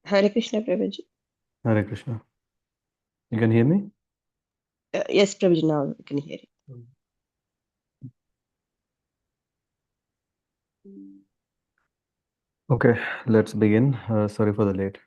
Hare Krishna, Prabhuji. Hare Krishna. You can hear me? Yes, Prabhuji, now I can hear you. Okay, let's begin. Sorry for the late.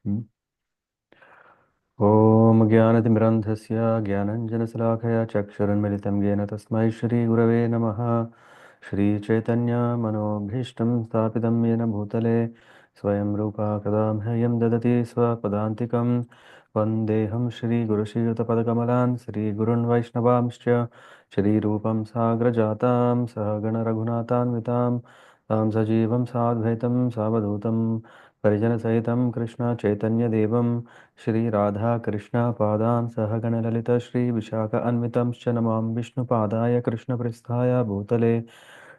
Om Jnanatimirandhasya Jnananjanasalakaya Chaksharanmilitam Yena Tasmai Shri Gurave Namaha Shri Chaitanya Manobhishtam Stapitam Yena Bhutale Swayam Rupa Kadam Hayam Dadati Swapadantikam Vandeham Shri Guru Shri Padakamalan Shri Gurun Vaishnavamscha Shri Rupam Sagrajatam Sahagana Raghunatan Vitam Tam Sajivam Sadvaitam Savadutam Parijana Sahitam Krishna Chaitanya Devam Shri Radha Krishna Padan Sahagana Lalita Shri Vishaka Anvitam Chanamam Vishnu Padaya Krishna Pristhaya Bhutale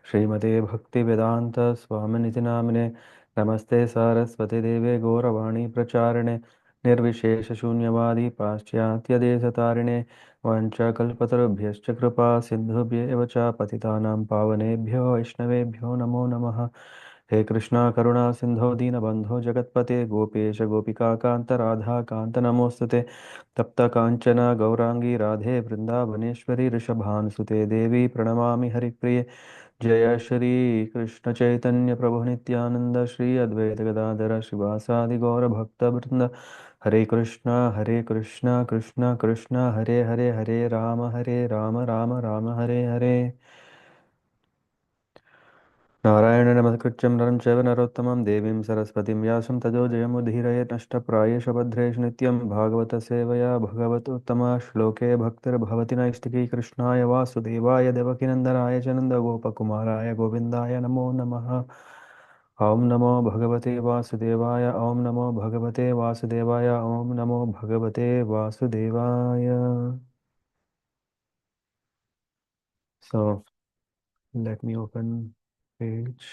Srimate Bhakti Vedanta Swaminiti Namine Namaste Saraswati Deve Gauravani Pracharine Nirvishesha Shunyavadi Paschatya Desatarine Vancha Kalpatarubhyascha Kripa Sindhubhye Evacha Patitanam Pavanebhyo Vaishnavebhyo Namo Namaha हे कृष्णा करुणा सिंधो दीनबंधो जगत्पते गोपेश गोपिका कांत राधा कांत नमोस्तुते तप्त कांचन गौरांगी राधे वृंदावनेश्वरी ऋषभानुसुते देवी प्रणमामि हरिप्रिये जय श्री कृष्ण चैतन्य प्रभु नित्यानंद श्री अद्वैत गदाधर शिवासादि गौर भक्त वृंद हरे कृष्णा कृष्ण कृष्ण हरे हरे हरे राम राम राम हरे हरे नारायण नमस्कृत्यं नरं चैव नरोत्तमं देवीं सरस्वतीं व्यासं ततो जयमुदीरये नष्टप्रायेषु भद्रेषु नित्यं भागवतसेवया भगवतोत्तमा श्लोके भक्तिर्भवति नैष्टिकी कृष्णाय वासुदेवाय देवकीनन्दनाय च नन्दगोपकुमाराय गोविन्दाय नमो नमः ॐ नमो भगवते वासुदेवाय ॐ नमो भगवते वासुदेवाय ॐ नमो भगवते वासुदेवाय. So let me open page.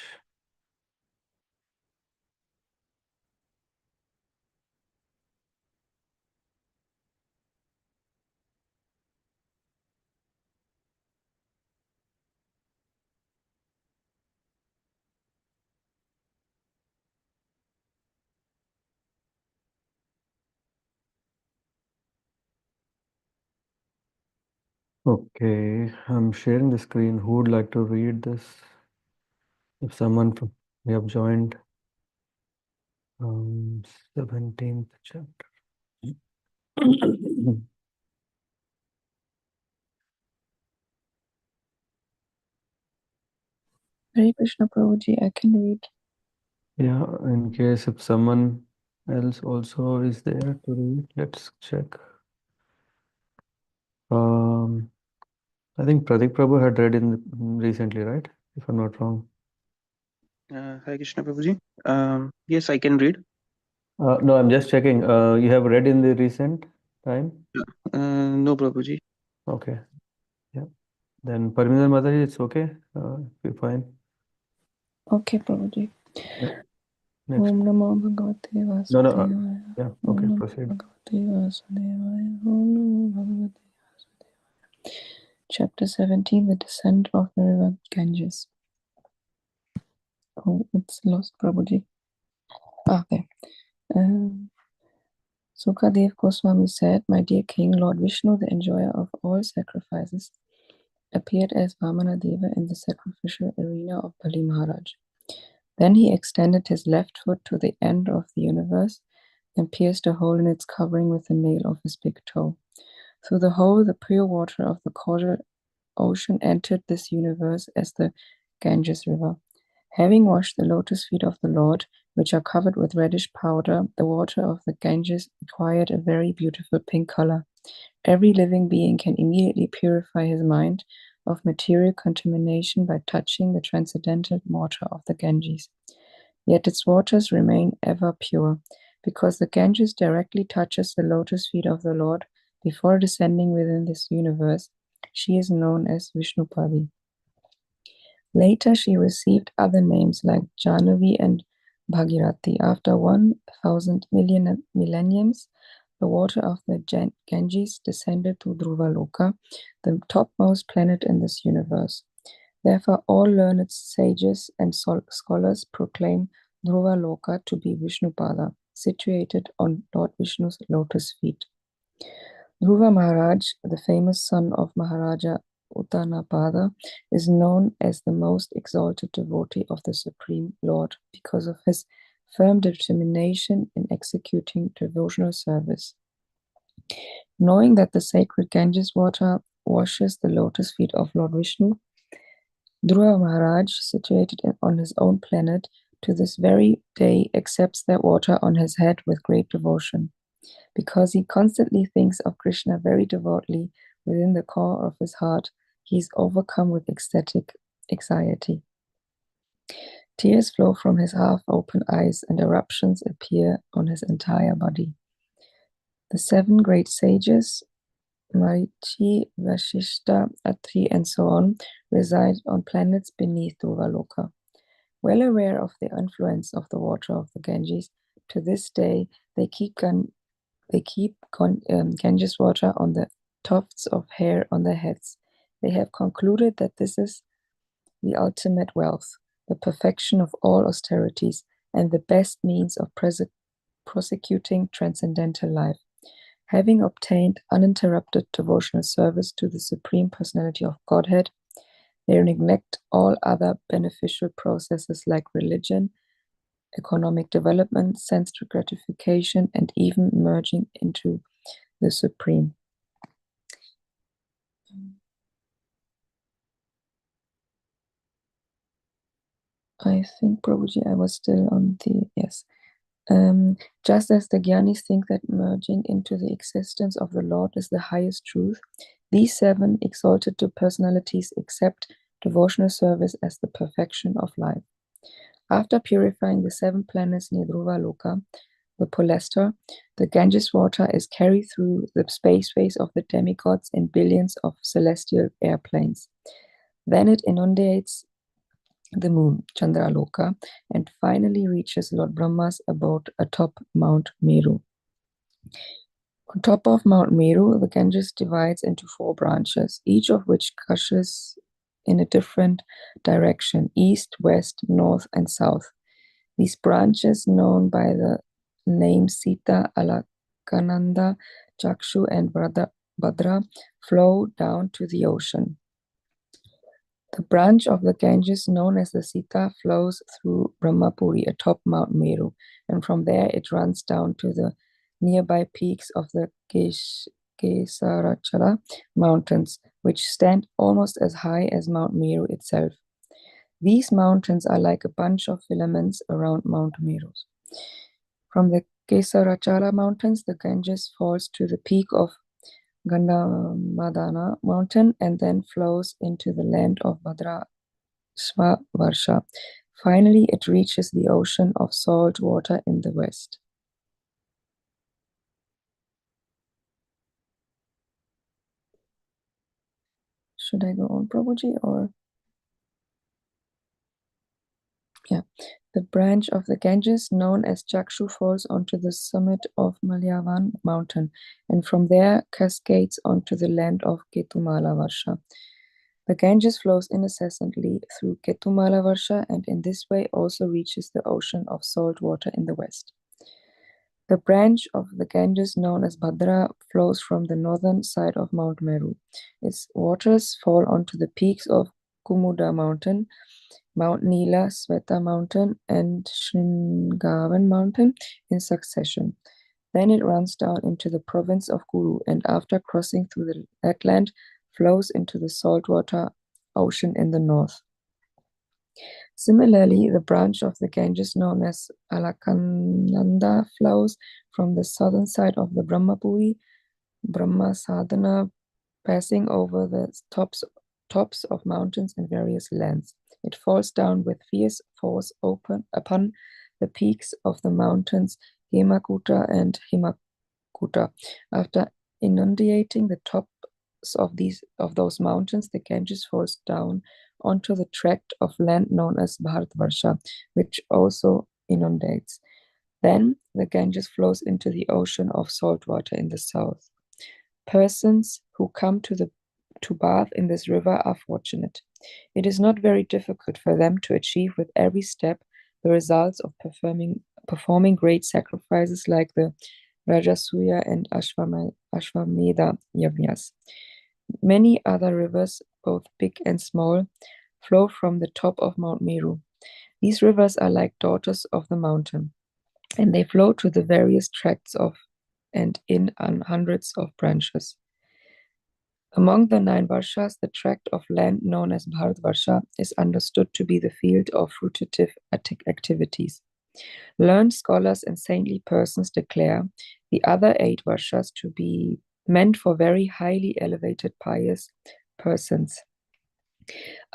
Okay, I'm sharing the screen. Who would like to read this? If someone from we have joined 17th chapter. Hare Krishna Prabhuji, I can read. Yeah, in case if someone else also is there to read, let's check. I think Pratik Prabhu had read in recently, right? If I'm not wrong. Hare Krishna Prabhuji. Yes, I can read. No, I'm just checking. You have read in the recent time? No, Prabhuji. Okay. Yeah. Then Parminder Mataji, it's okay. You're fine. Okay, Prabhuji. Yeah. Next. Om Namo Bhagavate Vasudevaya. Yeah, okay, proceed. Bhagavate Vasudevaya. Om Namo Bhagavate Vasudevaya. Chapter 17, The Descent of the River Ganges. Oh, it's lost, Prabhuji. Okay. Sukadev Goswami said, My dear King, Lord Vishnu, the enjoyer of all sacrifices, appeared as Vamana Deva in the sacrificial arena of Bali Maharaj. Then he extended his left foot to the end of the universe and pierced a hole in its covering with the nail of his big toe. Through the hole, the pure water of the causal ocean entered this universe as the Ganges River. Having washed the lotus feet of the Lord, which are covered with reddish powder, the water of the Ganges acquired a very beautiful pink color. Every living being can immediately purify his mind of material contamination by touching the transcendental water of the Ganges. Yet its waters remain ever pure, because the Ganges directly touches the lotus feet of the Lord before descending within this universe. She is known as Vishnupadi. Later she received other names like Jahnavi and Bhagirathi. After 1,000 millenniums, the water of the Ganges descended to Dhruvaloka, the topmost planet in this universe. Therefore, all learned sages and scholars proclaim Dhruvaloka to be Vishnupada, situated on Lord Vishnu's lotus feet. Dhruva Maharaj, the famous son of Maharaja Uttanapada, is known as the most exalted devotee of the Supreme Lord because of his firm determination in executing devotional service. Knowing that the sacred Ganges water washes the lotus feet of Lord Vishnu, Dhruva Maharaj, situated on his own planet, to this very day accepts that water on his head with great devotion. Because he constantly thinks of Krishna very devoutly within the core of his heart, he is overcome with ecstatic anxiety. Tears flow from his half-open eyes and eruptions appear on his entire body. The 7 great sages, Marichi, Vashishta, Atri, and so on, reside on planets beneath Dhruva-loka. Well aware of the influence of the water of the Ganges, to this day they keep Ganges water on the tufts of hair on their heads. They have concluded that this is the ultimate wealth, the perfection of all austerities, and the best means of prosecuting transcendental life. Having obtained uninterrupted devotional service to the Supreme Personality of Godhead, they neglect all other beneficial processes like religion, economic development, sense gratification, and even merging into the Supreme. I think, Prabhuji, I was still on the, yes. Just as the Gyanis think that merging into the existence of the Lord is the highest truth, these 7 exalted personalities accept devotional service as the perfection of life. After purifying the 7 planets near Dhruva-loka, the Polestar, the Ganges water is carried through the spaceways of the demigods in billions of celestial airplanes. Then it inundates the moon, Chandraloka, and finally reaches Lord Brahma's abode atop Mount Meru. On top of Mount Meru, the Ganges divides into 4 branches, each of which gushes in a different direction, east, west, north, and south. These branches, known by the names Sita, Alakananda, Chakshu, and Bhadra, flow down to the ocean. The branch of the Ganges known as the Sita flows through Brahmapuri atop Mount Meru, and from there it runs down to the nearby peaks of the Kesarachala mountains, which stand almost as high as Mount Meru itself. These mountains are like a bunch of filaments around Mount Meru. From the Kesarachala mountains, the Ganges falls to the peak of Gandhamadana mountain and then flows into the land of Bhadrashva-Varsha. Finally, it reaches the ocean of salt water in the west. Should I go on, Prabhuji, or? Yeah. The branch of the Ganges, known as Chakshu, falls onto the summit of Malyavan mountain, and from there cascades onto the land of Ketumala Varsha. The Ganges flows incessantly through Ketumala Varsha, and in this way also reaches the ocean of salt water in the west. The branch of the Ganges, known as Bhadra, flows from the northern side of Mount Meru. Its waters fall onto the peaks of Kumuda mountain, Mount Nila, Sveta mountain, and Shringavan mountain in succession. Then it runs down into the province of Kuru, and after crossing through that land, flows into the saltwater ocean in the north. Similarly, the branch of the Ganges known as Alakananda flows from the southern side of the Brahmapuri, Brahma Sadhana, passing over the tops of mountains and various lands. It falls down with fierce force upon the peaks of the mountains Hemakuta and Himakuta. After inundating the tops of those mountains, the Ganges falls down onto the tract of land known as Bharatvarsha, which also inundates. Then the Ganges flows into the ocean of salt water in the south. Persons who come to bath in this river are fortunate. It is not very difficult for them to achieve with every step the results of performing great sacrifices like the Rajasuya and Ashwamedha Yajnas. Many other rivers, both big and small, flow from the top of Mount Meru. These rivers are like daughters of the mountain, and they flow to the various tracts of and in on hundreds of branches. Among the 9 Varshas, the tract of land known as Bharatvarsha is understood to be the field of fruitative activities. Learned scholars and saintly persons declare the other 8 Varshas to be meant for very highly elevated pious persons.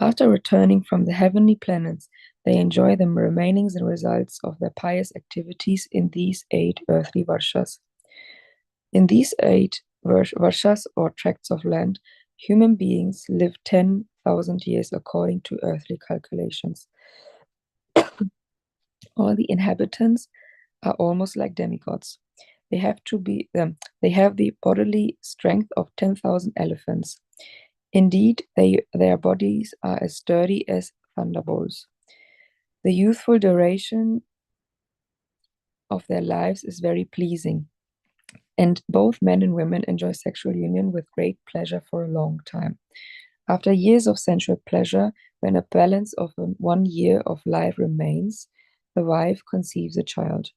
After returning from the heavenly planets, they enjoy the remainings and results of their pious activities in these 8 earthly Varshas. In these 8 Varshas or tracts of land, human beings live 10,000 years according to earthly calculations. All the inhabitants are almost like demigods. They have the bodily strength of 10,000 elephants. Indeed, their bodies are as sturdy as thunderbolts. The youthful duration of their lives is very pleasing, and both men and women enjoy sexual union with great pleasure for a long time. After years of sensual pleasure, when a balance of 1 year of life remains, the wife conceives a child.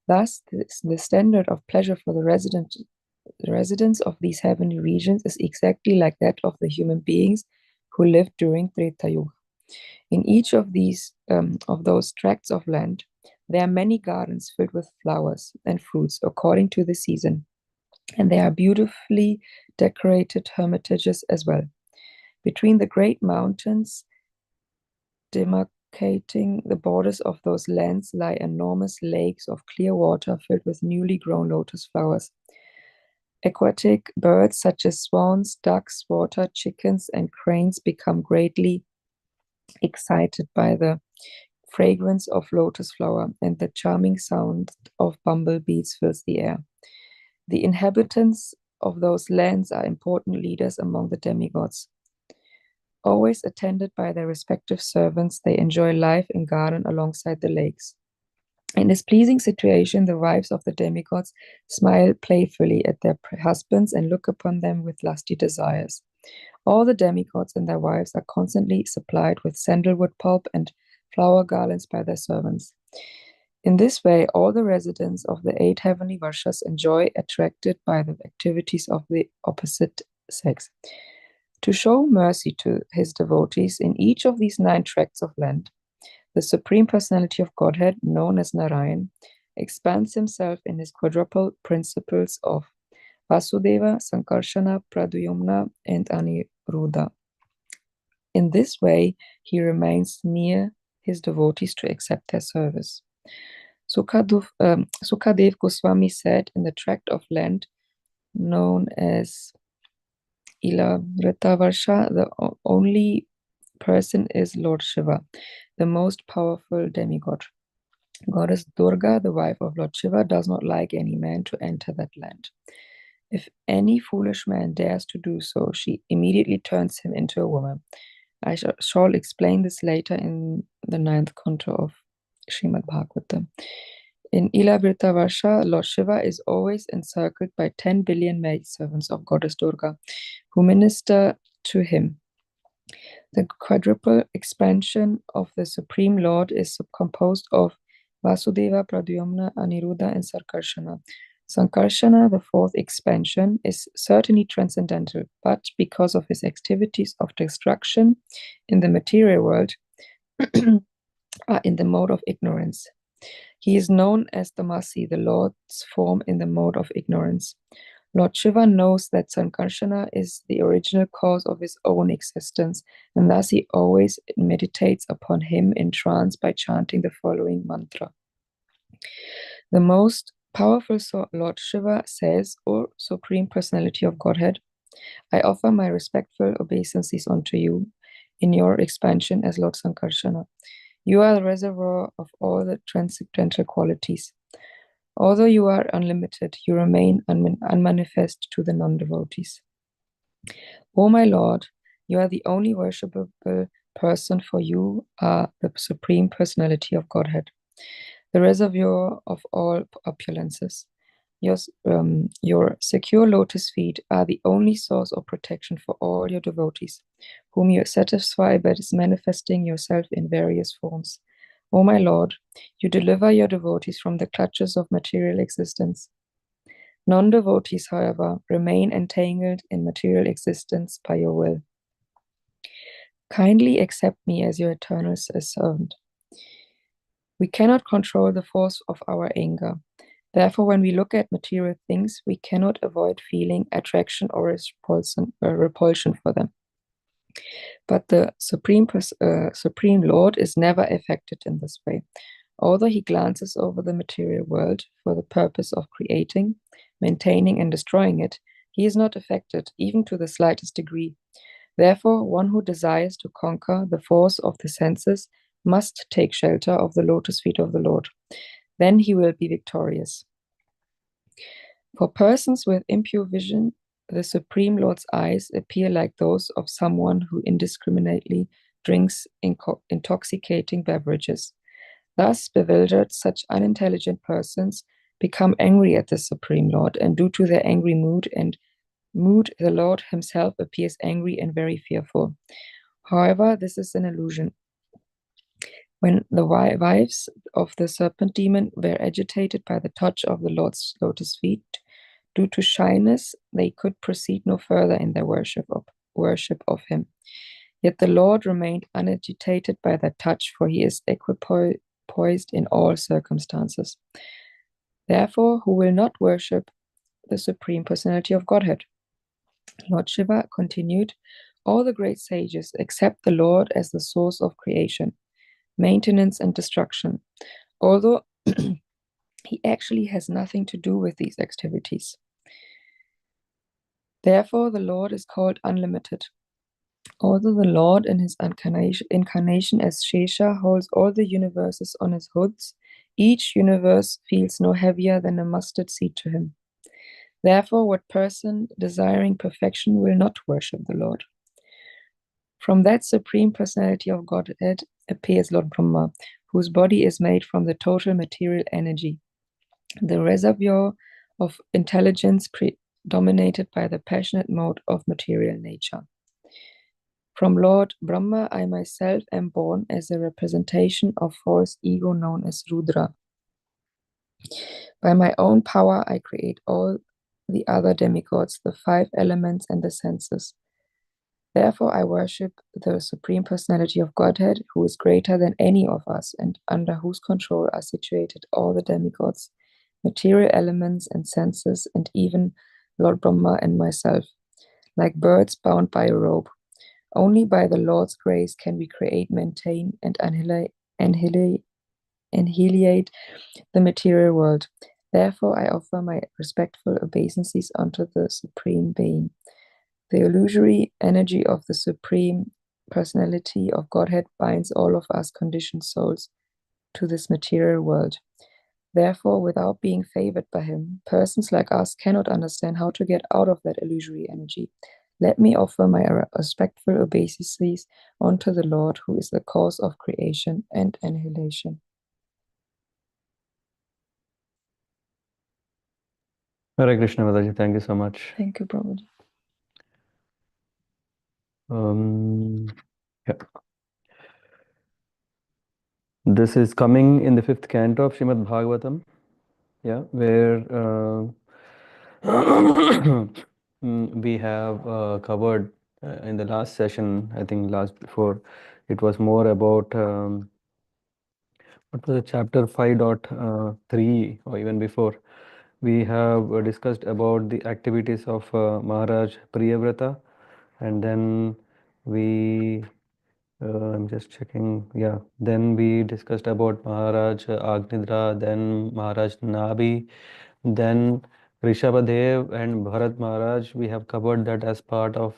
Thus, the standard of pleasure for the residents of these heavenly regions is exactly like that of the human beings who lived during Treta Yuga. In each of those tracts of land, there are many gardens filled with flowers and fruits according to the season, and there are beautifully decorated hermitages as well. Between the great mountains demarcating the borders of those lands lie enormous lakes of clear water filled with newly grown lotus flowers. Aquatic birds such as swans, ducks, water chickens, and cranes become greatly excited by the fragrance of lotus flower, and the charming sound of bumblebees fills the air. The inhabitants of those lands are important leaders among the demigods. Always attended by their respective servants, they enjoy life in garden alongside the lakes. In this pleasing situation, the wives of the demigods smile playfully at their husbands and look upon them with lusty desires. All the demigods and their wives are constantly supplied with sandalwood pulp and flower garlands by their servants. In this way, all the residents of the 8 heavenly Varshas enjoy attracted by the activities of the opposite sex. To show mercy to his devotees in each of these 9 tracts of land, the Supreme Personality of Godhead, known as Narayan, expands himself in his quadruple principles of Vasudeva, Sankarshana, Pradyumna, and Aniruddha. In this way, he remains near his devotees to accept their service. Sukadev Goswami said in the tract of land known as Ilavrita-varsha, the only person is Lord Shiva, the most powerful demigod. Goddess Durga, the wife of Lord Shiva, does not like any man to enter that land. If any foolish man dares to do so, she immediately turns him into a woman. I shall explain this later in the 9th canto of Śrīmad-Bhāgavatam. In Ilavrita-varsha, Lord Shiva is always encircled by 10 billion maidservants of Goddess Durga, who minister to him. The quadruple expansion of the Supreme Lord is composed of Vasudeva, Pradyumna, Aniruddha, and Sankarshana. Sankarshana, the 4th expansion, is certainly transcendental, but because of his activities of destruction in the material world, are in the mode of ignorance. He is known as Tamasi, the Lord's form in the mode of ignorance. Lord Shiva knows that Sankarshana is the original cause of his own existence, and thus he always meditates upon him in trance by chanting the following mantra. The most powerful Lord Shiva says, O Supreme Personality of Godhead, I offer my respectful obeisances unto you in your expansion as Lord Sankarshana. You are the reservoir of all the transcendental qualities. Although you are unlimited, you remain unmanifest to the non-devotees. O my Lord, you are the only worshipable person, for you are the Supreme Personality of Godhead. the reservoir of all opulences. Your secure lotus feet are the only source of protection for all your devotees, whom you satisfy by manifesting yourself in various forms. O my Lord, you deliver your devotees from the clutches of material existence. Non-devotees, however, remain entangled in material existence by your will. Kindly accept me as your eternal servant. We cannot control the force of our anger. Therefore, when we look at material things, we cannot avoid feeling attraction or repulsion for them. But the Supreme Lord is never affected in this way. Although he glances over the material world for the purpose of creating, maintaining, and destroying it, he is not affected, even to the slightest degree. Therefore, one who desires to conquer the force of the senses must take shelter of the lotus feet of the Lord. Then he will be victorious. For persons with impure vision, the Supreme Lord's eyes appear like those of someone who indiscriminately drinks intoxicating beverages. Thus, bewildered, such unintelligent persons become angry at the Supreme Lord, and due to their angry mood, the Lord himself appears angry and very fearful. However, this is an illusion. When the wives of the serpent demon were agitated by the touch of the Lord's lotus feet, due to shyness, they could proceed no further in their worship of him. Yet the Lord remained unagitated by that touch, for he is equipoised in all circumstances. Therefore, who will not worship the Supreme Personality of Godhead? Lord Shiva continued, all the great sages accept the Lord as the source of creation, maintenance, and destruction, although he actually has nothing to do with these activities. Therefore, the Lord is called unlimited. Although the Lord in his incarnation as Shesha holds all the universes on his hoods, each universe feels no heavier than a mustard seed to him. Therefore, what person desiring perfection will not worship the Lord? From that Supreme Personality of Godhead appears Lord Brahma, whose body is made from the total material energy, the reservoir of intelligence dominated by the passionate mode of material nature. From Lord Brahma, I myself am born as a representation of false ego known as Rudra. By my own power, I create all the other demigods, the 5 elements, and the senses. Therefore, I worship the Supreme Personality of Godhead, who is greater than any of us, and under whose control are situated all the demigods, material elements and senses, and even Lord Brahma and myself, like birds bound by a rope. Only by the Lord's grace can we create, maintain, and annihilate the material world. Therefore, I offer my respectful obeisances unto the Supreme Being. The illusory energy of the Supreme Personality of Godhead binds all of us conditioned souls to this material world. Therefore, without being favored by him, persons like us cannot understand how to get out of that illusory energy. Let me offer my respectful obeisances unto the Lord, who is the cause of creation and annihilation. Hare Krishna, Mataji. Thank you so much. Thank you, Prabhuji. Yeah. This is coming in the 5th canto of Śrīmad-Bhāgavatam, yeah, where we have covered in the last session, I think before, it was more about what was it, chapter 5.3 or even before. We have discussed about the activities of Maharaj Priyavrata, and then we I'm just checking. Yeah. Then we discussed about Maharaj Agnidra, then Maharaj Nabi, then Rishabhadev and Bharat Maharaj. We have covered that as part of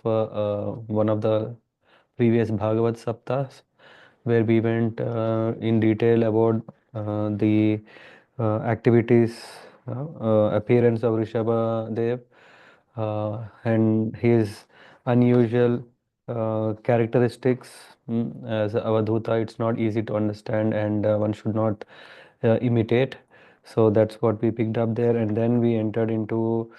one of the previous Bhagavat Saptas, where we went in detail about the activities, appearance of Rishabhadev, and his unusual characteristics. As Avadhuta, it's not easy to understand, and one should not imitate. So that's what we picked up there, and then we entered into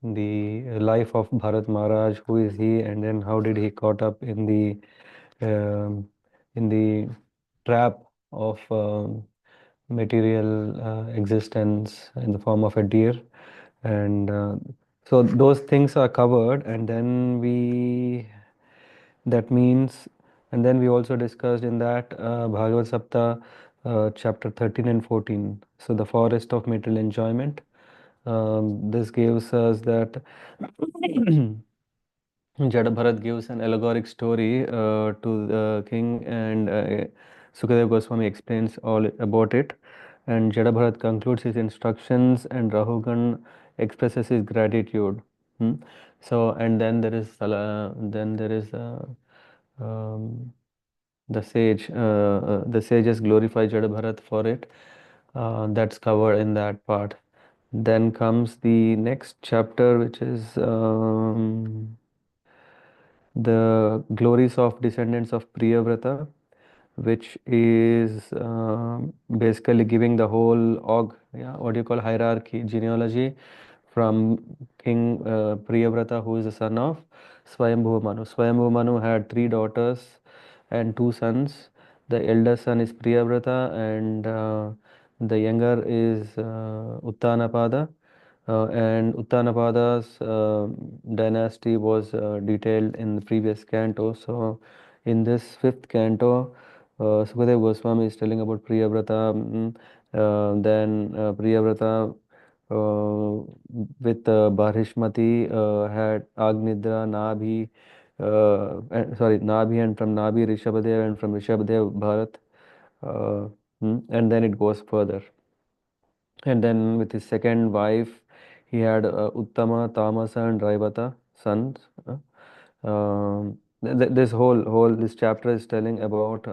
the life of Bharat Maharaj. Who is he, and then how did he caught up um, in the trap of material existence in the form of a deer, and so those things are covered, and then that means, and then we also discussed in that Bhagavad Sapta chapter 13 and 14, so the forest of material enjoyment. This gives us that Jada Bharat gives an allegoric story to the king, and Sukadeva Goswami explains all about it. And Jada Bharat concludes his instructions, and Rahugan expresses his gratitude. Hmm. So, and then there is the sage. The sages glorify Jada Bharat for it. That's covered in that part. Then comes the next chapter, which is the glories of descendants of Priyavrata, which is basically giving the whole what do you call, hierarchy, genealogy from King Priyavrata, who is the son of Swayambhuva Manu. Swayambhuva Manu had 3 daughters and 2 sons. The elder son is Priyavrata, and the younger is Uttanapada. And Uttanapada's dynasty was detailed in the previous canto. So, in this fifth canto, Sukadeva Goswami is telling about Priyavrata. Then Priyavrata with Barhishmati had Agnidra, Nabhi, Nabhi, and from Nabhi Rishabhadev, and from Rishabhadev Bharat. And then it goes further. And then with his second wife, he had Uttama, Tamasa, and Raivata sons. This chapter is telling about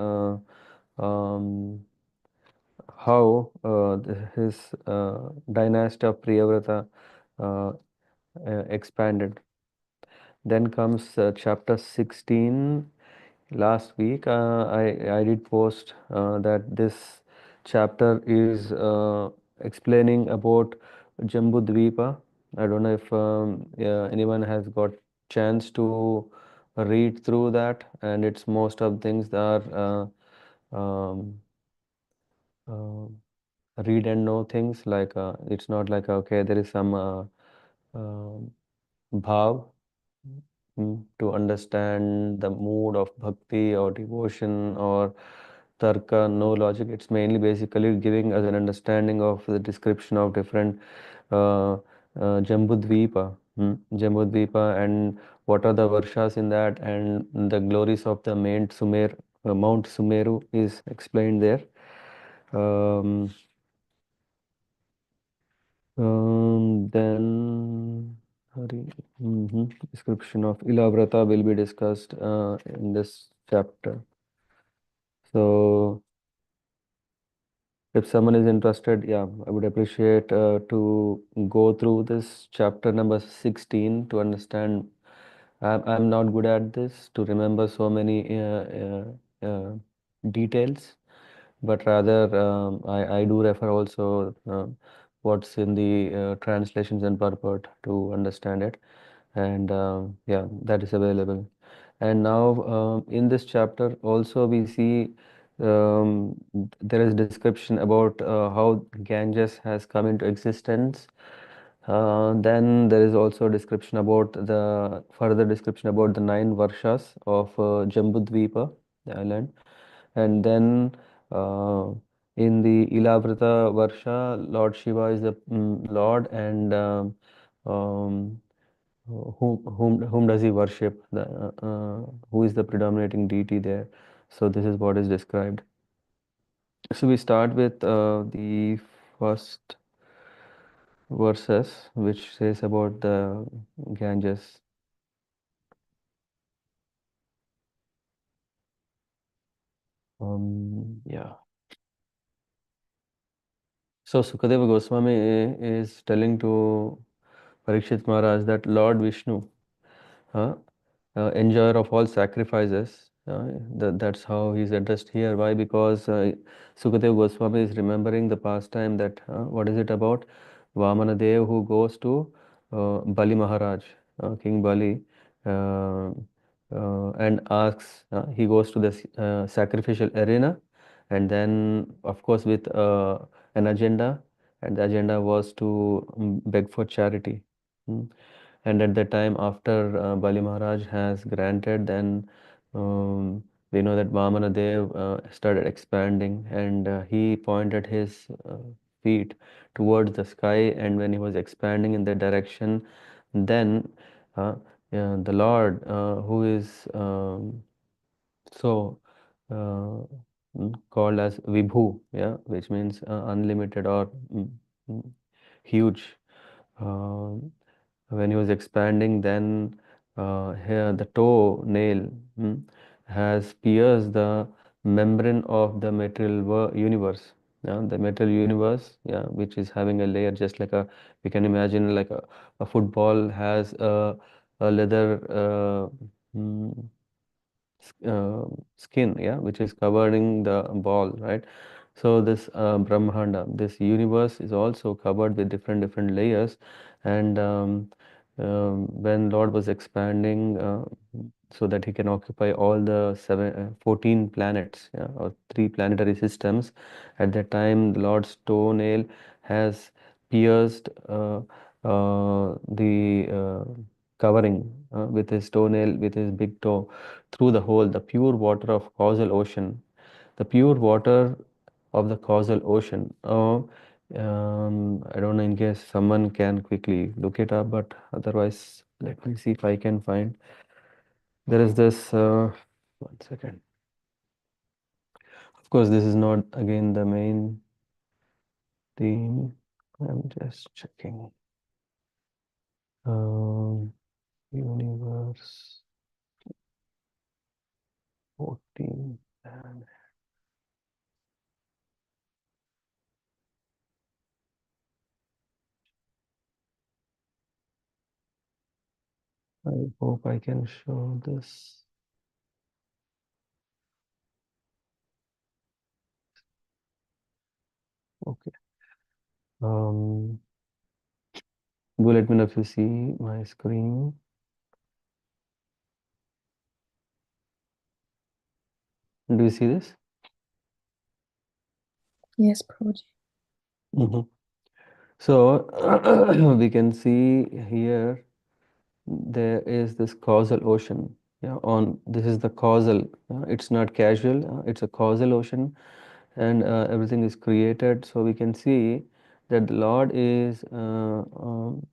how his dynasty of Priyavrata uh, expanded. Then comes chapter 16. Last week, I did post that this chapter is explaining about Jambudvipa. I don't know if anyone has got chance to read through that, and it's most of things that are uh, read and know things, like it's not like okay, there is some bhav to understand the mood of bhakti or devotion or tarka, no logic. It's mainly basically giving us an understanding of the description of different Jambudvipa, Jambudvipa, and what are the varshas in that, and the glories of the Mount Sumeru is explained there. Then description of Ilavrata will be discussed in this chapter. So, if someone is interested, yeah, I would appreciate to go through this chapter number 16 to understand. I'm not good at this to remember so many details, but rather I do refer also what's in the translations and purport to understand it, and yeah, that is available. And now in this chapter also we see there is description about how Ganges has come into existence. Then there is also description about the further description about the 9 varshas of Jambudvipa, the island. And then in the Ilavrata Varsha, Lord Shiva is the Lord, and um, whom does he worship? Who is the predominating deity there? So this is what is described. So we start with the first verses, which says about the Ganges. Yeah. So Sukadeva Goswami is telling to Parikshit Maharaj that Lord Vishnu, enjoyer of all sacrifices, That's how he's addressed here. Why? Because Sukadeva Goswami is remembering the past time that what is it about? Vamana Dev who goes to Bali Maharaj, King Bali, uh, and asks, he goes to the sacrificial arena, and then, of course, with an agenda, and the agenda was to beg for charity. Mm. And at that time, after Bali Maharaj has granted, then we know that Vamana Dev started expanding, and he pointed his feet towards the sky, and when he was expanding in that direction, then the Lord, who is so uh, called as Vibhu, yeah, which means unlimited or mm, huge. Um when he was expanding, then here the toe nail has pierced the membrane of the material universe. Yeah, the material universe, yeah, which is having a layer just like a, we can imagine like a football has a leather mm, skin, yeah, which is covering the ball, right? So this Brahmanda, this universe is also covered with different layers, and when Lord was expanding, so that he can occupy all the 14 planets, yeah, or 3 planetary systems, at that time the Lord's toenail has pierced the covering with his toenail, with his big toe, through the hole, the pure water of causal ocean, the pure water of the causal ocean. I don't know, in case someone can quickly look it up, but otherwise, let me see if I can find. There is this, 1 second. Of course, this is not again the main theme. I'm just checking. Universe 14. And I hope I can show this. Okay. Do let me know if you see my screen. Do you see this? Yes, Prabhuji. Mm-hmm. So we can see here there is this causal ocean. Yeah, on this is the causal. It's not casual. It's a causal ocean, and everything is created. So we can see that the Lord is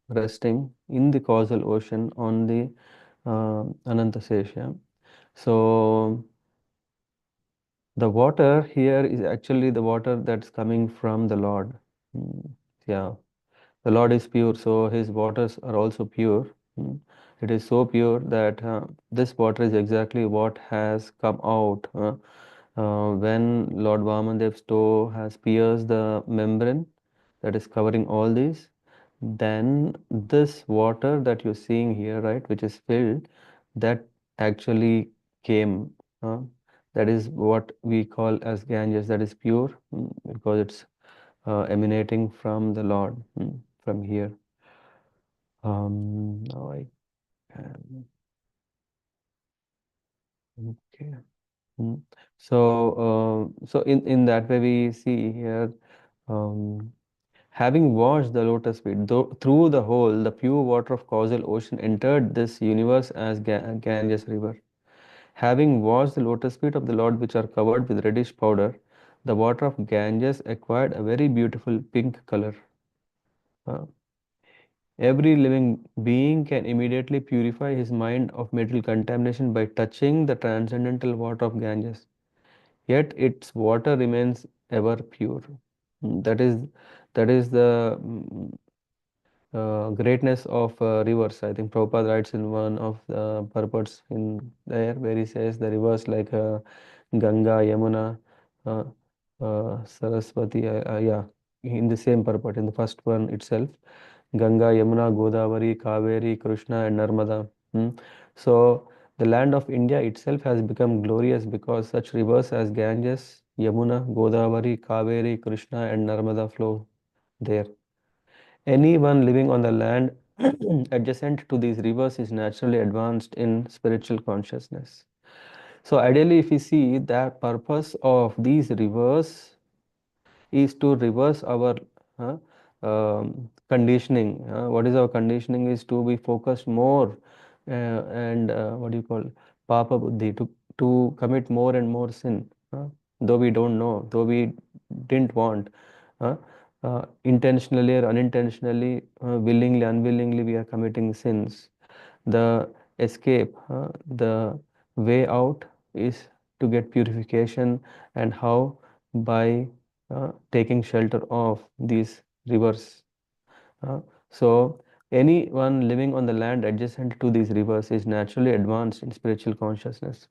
resting in the causal ocean on the Ananta Sesha. So the water here is actually the water that's coming from the Lord. Mm, Yeah, the Lord is pure, so his waters are also pure. Mm. It is so pure that this water is exactly what has come out when Lord Vamandev's toe has pierced the membrane that is covering all these. Then this water that you're seeing here, right, which is filled, that actually came. Uh, that is what we call as Ganges, that is pure, because it's emanating from the Lord, from here. Now I can. Okay. Mm. So in that way we see here, having washed the lotus feet through the hole, the pure water of causal ocean entered this universe as Ganges river. Having washed the lotus feet of the Lord, which are covered with reddish powder, the water of Ganges acquired a very beautiful pink color. Uh, Every living being can immediately purify his mind of material contamination by touching the transcendental water of Ganges. Yet its water remains ever pure. That is the greatness of rivers. I think Prabhupada writes in one of the purports in there where he says the rivers like Ganga, Yamuna, uh, Saraswati, yeah, in the same purport, in the first one itself, Ganga, Yamuna, Godavari, Kaveri, Krishna, and Narmada. So The land of India itself has become glorious because such rivers as Ganges, Yamuna, Godavari, Kaveri, Krishna, and Narmada flow there. Anyone living on the land adjacent to these rivers is naturally advanced in spiritual consciousness. So ideally, if we see that purpose of these rivers is to reverse our uh, conditioning. What is our conditioning is to be focused more and what do you call papa buddhi, to commit more and more sin, though we don't know, though we didn't want, uh, intentionally or unintentionally, willingly, unwillingly, we are committing sins. The escape, the way out is to get purification, and how? By taking shelter of these rivers. Uh, so anyone living on the land adjacent to these rivers is naturally advanced in spiritual consciousness.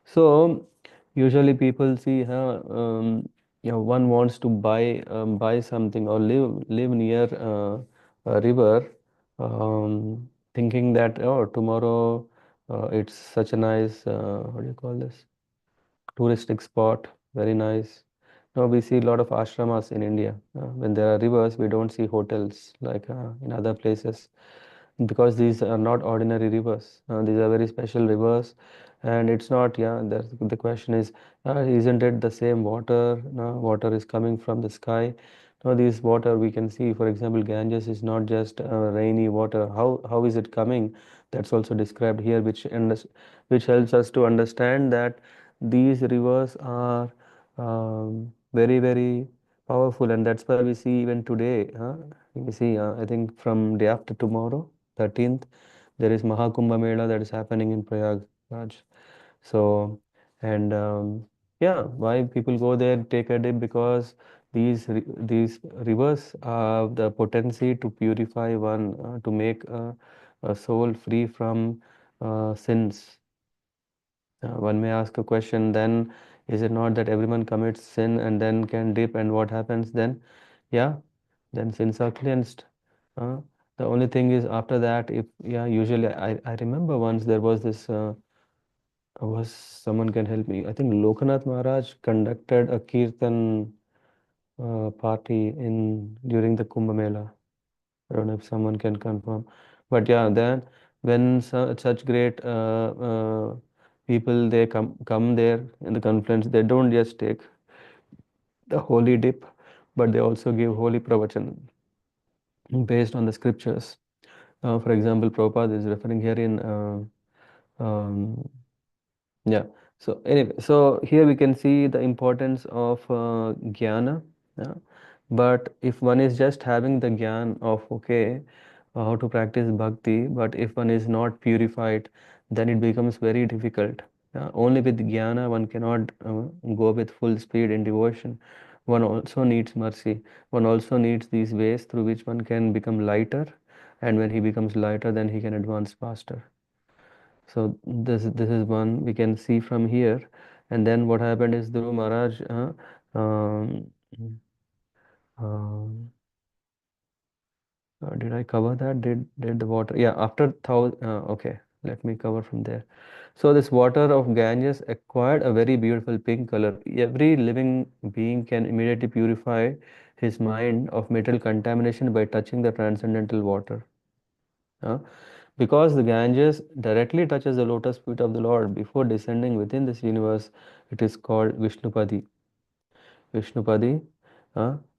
So usually people see, one wants to buy something or live near a river, thinking that, oh, tomorrow it's such a nice, what do you call this, touristic spot, very nice. Now we see a lot of ashramas in India. When there are rivers, we don't see hotels like in other places, because these are not ordinary rivers. These are very special rivers, and it's not. Yeah, the question is, isn't it the same water? No, water is coming from the sky. Now, this water we can see, for example, Ganges is not just rainy water. How is it coming? That's also described here, which helps us to understand that these rivers are very, very powerful, and that's why we see even today. We see, I think from day after tomorrow, 13th, there is Mahakumbha Mela that is happening in Prayagraj. So, and yeah, why people go there take a dip? Because these rivers have the potency to purify one, to make a soul free from sins. One may ask a question then, is it not that everyone commits sin and then can dip, and what happens then? Yeah, then sins are cleansed. Uh, the only thing is after that, if, yeah, usually I remember once there was this, was someone can help me. I think Lokanath Maharaj conducted a Kirtan party in during the Kumbh Mela. I don't know if someone can confirm. But yeah, then when such great people, they come there in the conference, they don't just take the holy dip, but they also give holy pravachan based on the scriptures. For example, Prabhupada is referring here in yeah. So anyway, so here we can see the importance of jnana. Yeah. But if one is just having the gyan of, okay, how to practice bhakti, but if one is not purified, then it becomes very difficult. Only with jnana one cannot go with full speed in devotion. One also needs mercy. One also needs these ways through which one can become lighter, and when he becomes lighter, then he can advance faster. So this is one we can see from here. And then what happened is Dhruv Maharaj, um, um, did I cover that? Did the water? Yeah, after thousand. Okay, let me cover from there. So this water of Ganges acquired a very beautiful pink color. Every living being can immediately purify his mind of material contamination by touching the transcendental water. Uh, because the Ganges directly touches the lotus feet of the Lord before descending within this universe, it is called Vishnupadi. Vishnupadi.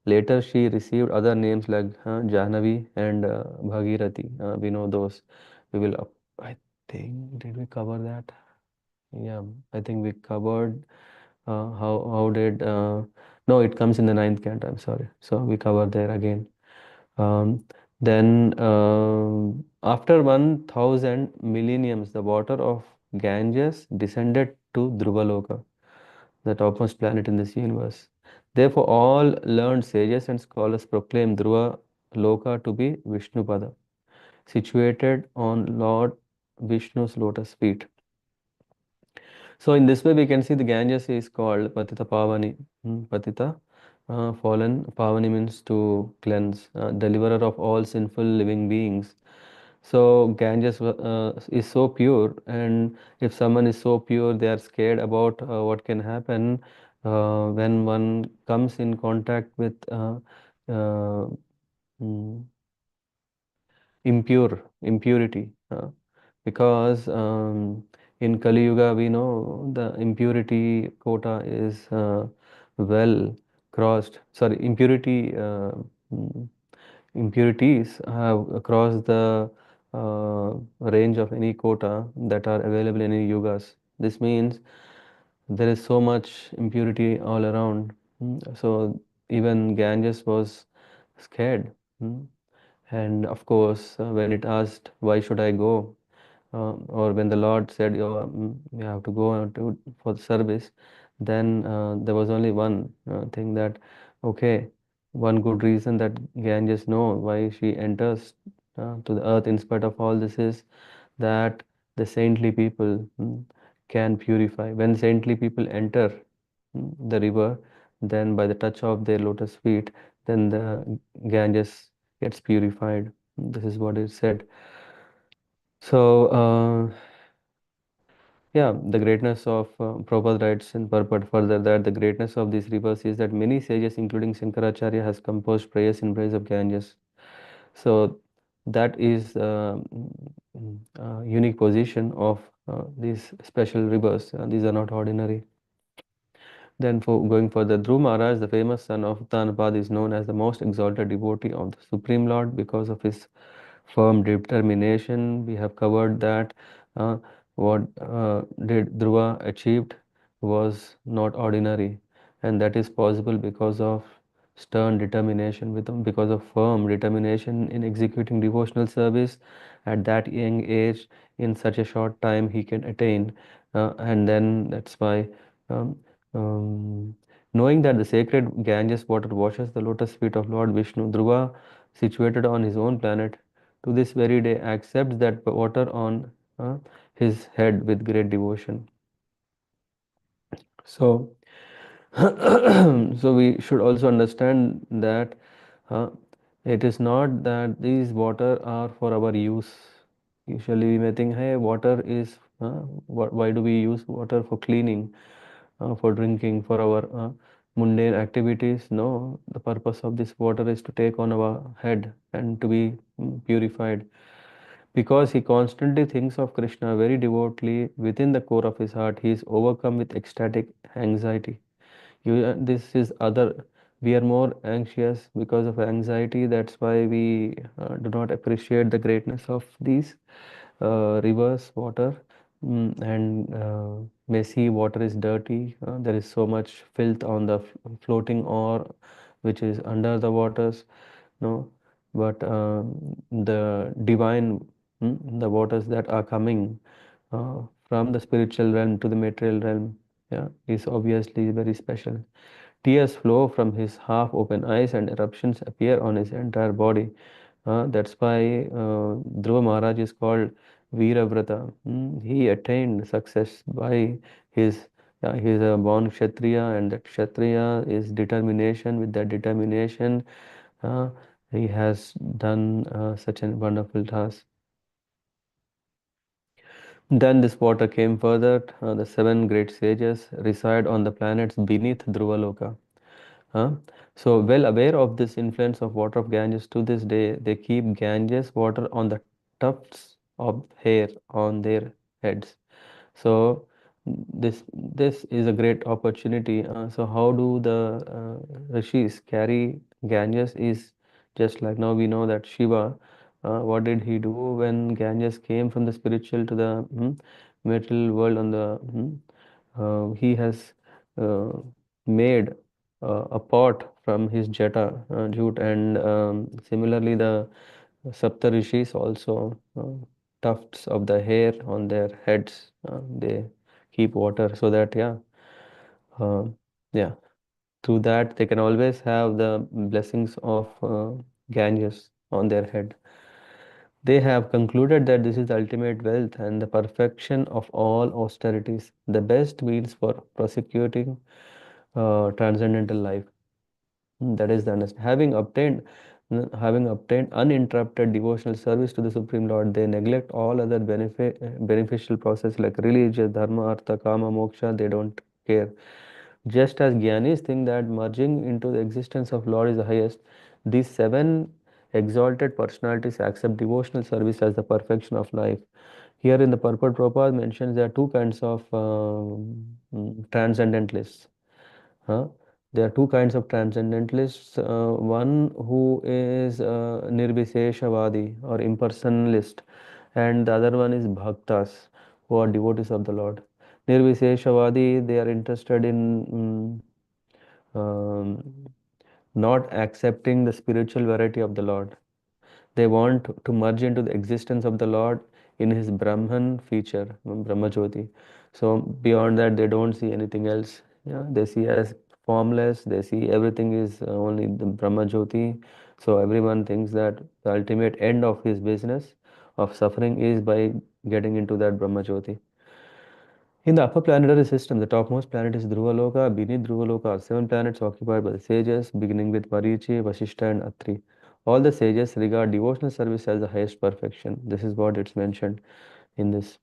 Later, she received other names like Jahnavi and Bhagirathi. We know those. We will, I think, did we cover that? Yeah, I think we covered how did, no, it comes in the ninth canto, I'm sorry. So we cover there again. Um, then after 1000 millenniums, the water of Ganges descended to Dhruvaloka, the topmost planet in this universe. Therefore, all learned sages and scholars proclaim Dhruva Loka to be Vishnupada, situated on Lord Vishnu's lotus feet. So in this way, we can see the Ganges is called Patita Pavani. Patita, fallen. Pavani means to cleanse, deliverer of all sinful living beings. So Ganges is so pure, and if someone is so pure, they are scared about what can happen when one comes in contact with uh, mm, impurity. Because in Kali Yuga we know the impurity quota is well crossed. Sorry, mm, impurities have crossed the range of any quota that are available in any yugas. This means there is so much impurity all around. So even Ganges was scared. mm. And of course, when it asked, why should I go? Or when the Lord said, you have to go out for the service, then there was only one thing that, okay, one good reason that Ganges know why she enters to the earth in spite of all this is that the saintly people can purify. When saintly people enter the river, then by the touch of their lotus feet, then the Ganges gets purified. This is what is said. So, yeah, the greatness of Prabhupada writes in purport further that the greatness of these rivers is that many sages, including Shankaracharya, has composed prayers in praise of Ganges. So that is unique position of these special rivers. These are not ordinary. Then for going further, Dhruv Maharaj, the famous son of Uttanapad, is known as the most exalted devotee of the Supreme Lord because of his firm determination. We have covered that what did Dhruva achieved was not ordinary, and that is possible because of stern determination, because of firm determination in executing devotional service at that young age. In such a short time, he can attain, and then that's why. Um, um, Knowing that the sacred Ganges water washes the lotus feet of Lord Vishnu, Dhruva, situated on his own planet, to this very day accepts that water on his head with great devotion. So, so we should also understand that uh, it is not that these water are for our use. Usually we may think, hey, water is, why do we use water for cleaning, for drinking, for our mundane activities? No, the purpose of this water is to take on our head and to be purified. Because he constantly thinks of Krishna very devotedly within the core of his heart, he is overcome with ecstatic anxiety. This is other. We are more anxious because of anxiety. That's why we do not appreciate the greatness of these rivers, water, and may see water is dirty. There is so much filth on the floating ore, which is under the waters. No, but the divine, the waters that are coming from the spiritual realm to the material realm, yeah, is obviously very special. Tears flow from his half open eyes and eruptions appear on his entire body. That's why Dhruva Maharaj is called Veeravrata. He attained success by his, he is a born Kshatriya, and that Kshatriya is determination. With that determination, uh, he has done such a wonderful task. Then this water came further. The seven great sages reside on the planets beneath Dhruvaloka. Huh? So, well aware of this influence of water of Ganges, to this day, they keep Ganges water on the tufts of hair on their heads. So, this is a great opportunity. So, how do the rishis carry Ganges? Is just like now we know that Shiva. What did he do when Ganges came from the spiritual to the material world on the he has uh, made a pot from his jute, and similarly the Sapta Rishis also tufts of the hair on their heads. They keep water so that uh, yeah, through that they can always have the blessings of Ganges on their head. They have concluded that this is the ultimate wealth and the perfection of all austerities, the best means for prosecuting transcendental life. That is the understanding. Having obtained having obtained uninterrupted devotional service to the Supreme Lord, they neglect all other beneficial process like religious, dharma, artha, kama, moksha. They don't care. Just as Gyanis think that merging into the existence of Lord is the highest, these seven exalted personalities accept devotional service as the perfection of life. Here in the Purport, Prabhupada mentions there are two kinds of transcendentalists. Huh? There are two kinds of transcendentalists. One who is Nirvisheshavadi or impersonalist, and the other one is Bhaktas, who are devotees of the Lord. Nirvisheshavadi, they are interested in not accepting the spiritual variety of the Lord. They want to merge into the existence of the Lord in his Brahman feature, Brahmajyoti. So beyond that, they don't see anything else. Yeah, they see as formless. They see everything is only the Brahmajyoti. So everyone thinks that the ultimate end of his business of suffering is by getting into that Brahmajyoti. In the upper planetary system, the topmost planet is Dhruvaloka. Beneath Dhruvaloka are seven planets occupied by the sages, beginning with Marichi, Vasishta, and Atri. All the sages regard devotional service as the highest perfection. This is what it's mentioned in this.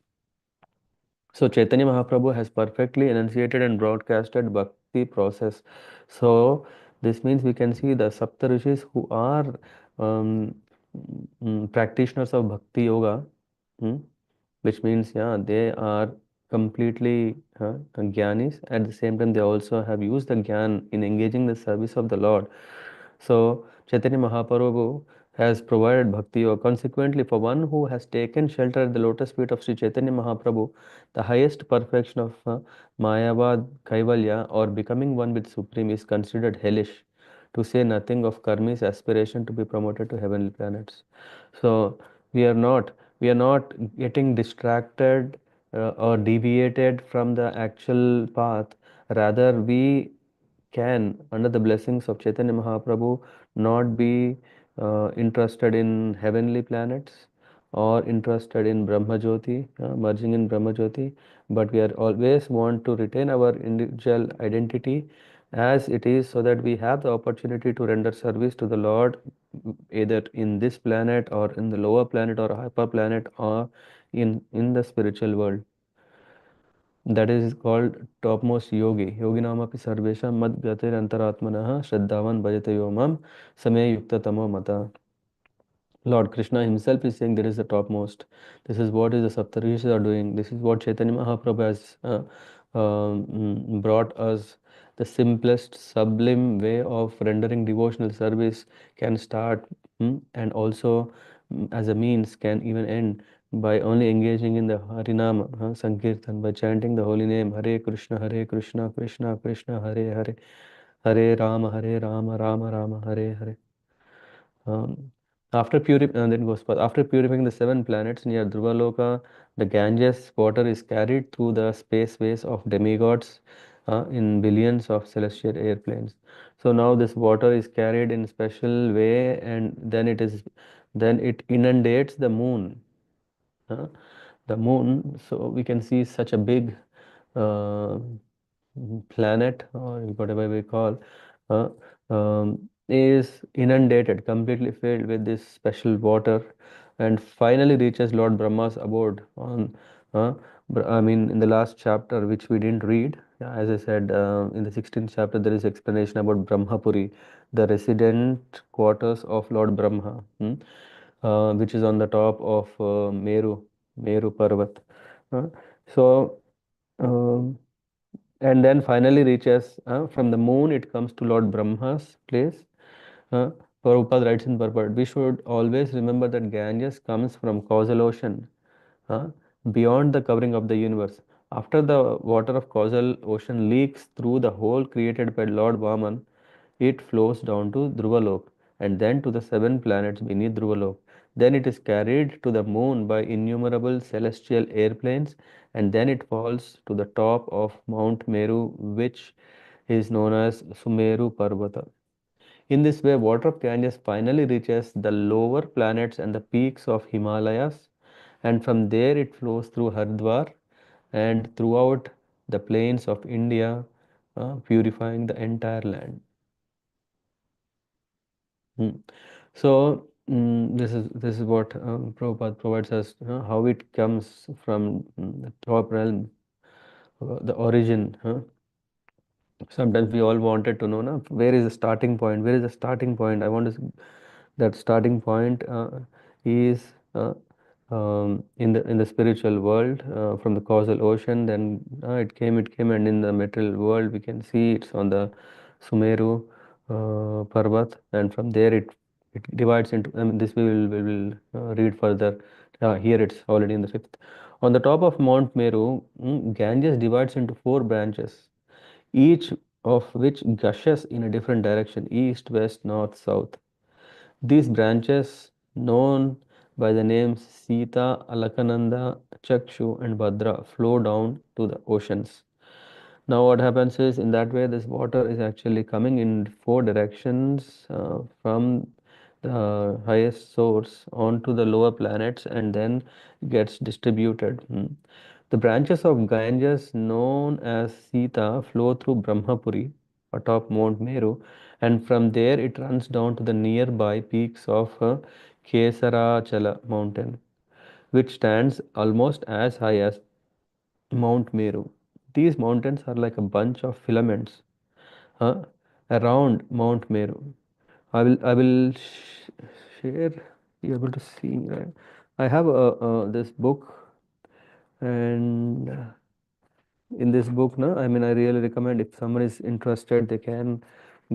So Chaitanya Mahaprabhu has perfectly enunciated and broadcasted bhakti process. So this means we can see the Sapta Rishis who are um, practitioners of bhakti yoga. Hmm? Which means they are completely gyanis. At the same time, they also have used the gyan in engaging the service of the Lord. So Chaitanya Mahaprabhu has provided bhakti yoga. Consequently, for one who has taken shelter at the lotus feet of Sri Chaitanya Mahaprabhu, the highest perfection of Mayavad Kaivalya or becoming one with Supreme is considered hellish, to say nothing of karmi's aspiration to be promoted to heavenly planets. So we are not we are not getting distracted or deviated from the actual path. Rather, we can, under the blessings of Chaitanya Mahaprabhu, not be interested in heavenly planets or interested in Brahma Jyoti, merging in Brahma Jyoti, but we are always want to retain our individual identity as it is, so that we have the opportunity to render service to the Lord either in this planet or in the lower planet or hyper planet or in the spiritual world. That is called topmost yogi. Yoginamapi sarvesham mad gatir antaratmanah shraddhavan bhajate yomam same yukta tamo mata. Lord Krishna himself is saying there is the topmost. This is what is the Saptarishis are doing. This is what Chaitanya Mahaprabhu has brought us. The simplest, sublime way of rendering devotional service can start and also as a means can even end by only engaging in the Harinama, Sankirtan, by chanting the holy name Hare Krishna, Krishna Krishna, Hare Hare, Hare Rama, Rama Rama, Hare Hare. After purifying the seven planets near Dhruvaloka, the Ganges water is carried through the spaceways of demigods in billions of celestial airplanes. So now this water is carried in special way, and then it inundates the moon. The moon, so we can see such a big uh, planet or whatever we call uh, is inundated, completely filled with this special water, and finally reaches Lord Brahma's abode on in the last chapter, which we didn't read. As I said, in the 16th chapter there is explanation about Brahmapuri, the resident quarters of Lord Brahma, which is on the top of Meru Parvat. So um, and then finally reaches from the moon, it comes to Lord Brahma's place. uh, Prabhupada writes in purport, we should always remember that Ganges comes from causal ocean, uh, beyond the covering of the universe. After the water of causal ocean leaks through the hole created by Lord Vaman, it flows down to Dhruvalok and then to the seven planets beneath Dhruvalok. Then it is carried to the moon by innumerable celestial airplanes, and then it falls to the top of Mount Meru, which is known as Sumeru Parvata. In this way, water of Ganges finally reaches the lower planets and the peaks of Himalayas, and from there it flows through Hardwar and throughout the plains of India, purifying the entire land. Hmm. So this is what Prabhupada provides us, how it comes from the top realm, the origin. Sometimes we all wanted to know, na, where is the starting point? Where is the starting point? I want to that starting point is in the spiritual world, from the causal ocean. Then it came, and in the material world we can see it's on the Sumeru Parvat, and from there it divides into. This we will read further. Here it's already in the fifth. On the top of Mount Meru, Ganges divides into four branches, each of which gushes in a different direction: east, west, north, south. These branches, known by the names Sita, Alakananda, Chakshu, and Bhadra, flow down to the oceans. Now, what happens is, in that way, this water is actually coming in four directions, from the highest source onto the lower planets, and then gets distributed. The branches of Ganges, known as Sita, flow through Brahmapuri, atop Mount Meru, and from there it runs down to the nearby peaks of Kesarachala mountain, which stands almost as high as Mount Meru. These mountains are like a bunch of filaments uh, around Mount Meru. I will share. You able to see, right? I have this book, and in this book, no, I mean, I really recommend, if someone is interested, they can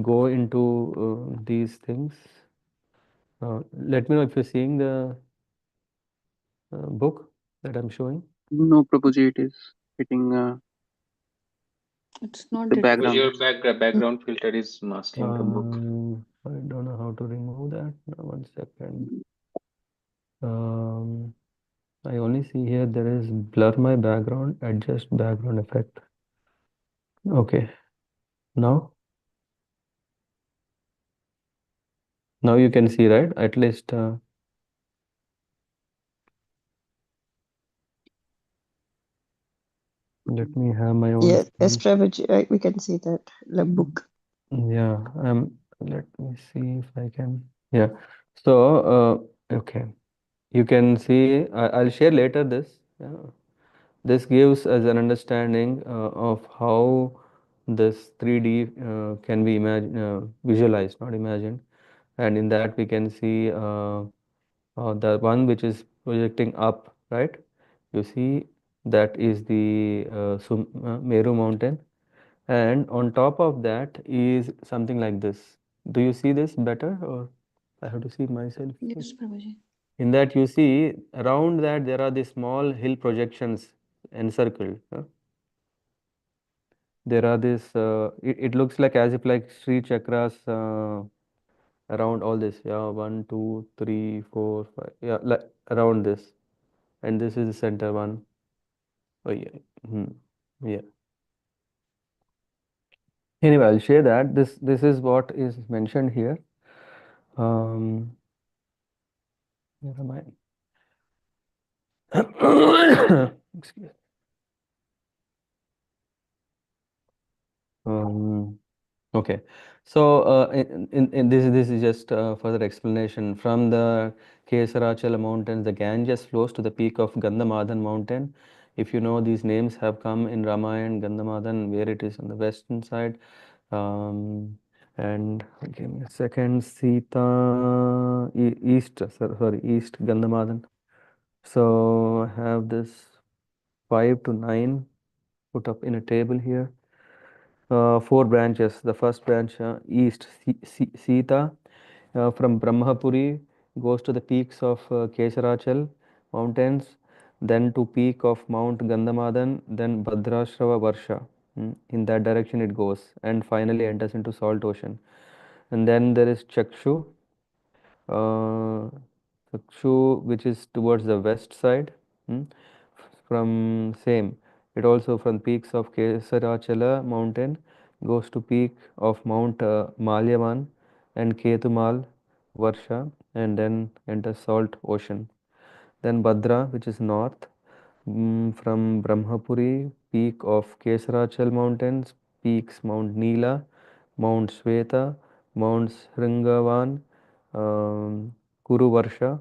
go into these things. Let me know if you're seeing the book that I'm showing. No, Prabhuji, it is hitting It's not the it. background. Your background filter is masking the book. I don't know how to remove that. 1 second. I only see here there is blur my background, adjust background effect. Okay, now you can see, right? At least let me have my own Yes, screen. Prabhuji, we can see that the book. Yeah, let me see if I can. Yeah, so okay, you can see. I'll share later this. Yeah. This gives us an understanding of how this 3D can be visualized, not imagined. And in that we can see the one which is projecting up, right? You see that is the Meru mountain, and on top of that is something like this. Do you see this better, or I have to see myself? Yes, Prabhuji. In that you see around that there are these small hill projections encircled. There are this. It looks like as if like Sri chakras around all this. Yeah, 1, 2, 3, 4, 5. Yeah, like around this, and this is the center one. Oh yeah. Yeah. Anyway, I'll share that. This is what is mentioned here. Where am I? Excuse. Okay. So in this is just further explanation from the Kesarachala mountains. The Ganges flows to the peak of Gandhamadhan mountain. If you know, these names have come in Ramayana. Gandhamadhan, where it is on the western side. And give me a second. Sita east, sorry, east Gandhamadhan. So I have this 5 to 9 put up in a table here. Four branches. The first branch, east, Sita, from Brahmapuri goes to the peaks of Kesarachal mountains, then to peak of Mount Gandhamadhan, then Bhadrashrava Varsha. In that direction it goes, and finally enters into salt ocean. And then there is Chakshu, uh, Chakshu, which is towards the west side. mm, From same, it also from peaks of Kesarachala mountain goes to peak of Mount Malyavan and Ketumal Varsha, and then enters salt ocean. Then Bhadra, which is north, from Brahmapuri, peak of Kesarachal mountains, peaks Mount Neela, Mount Sweta, Mount Sringavan, Kuru Varsha.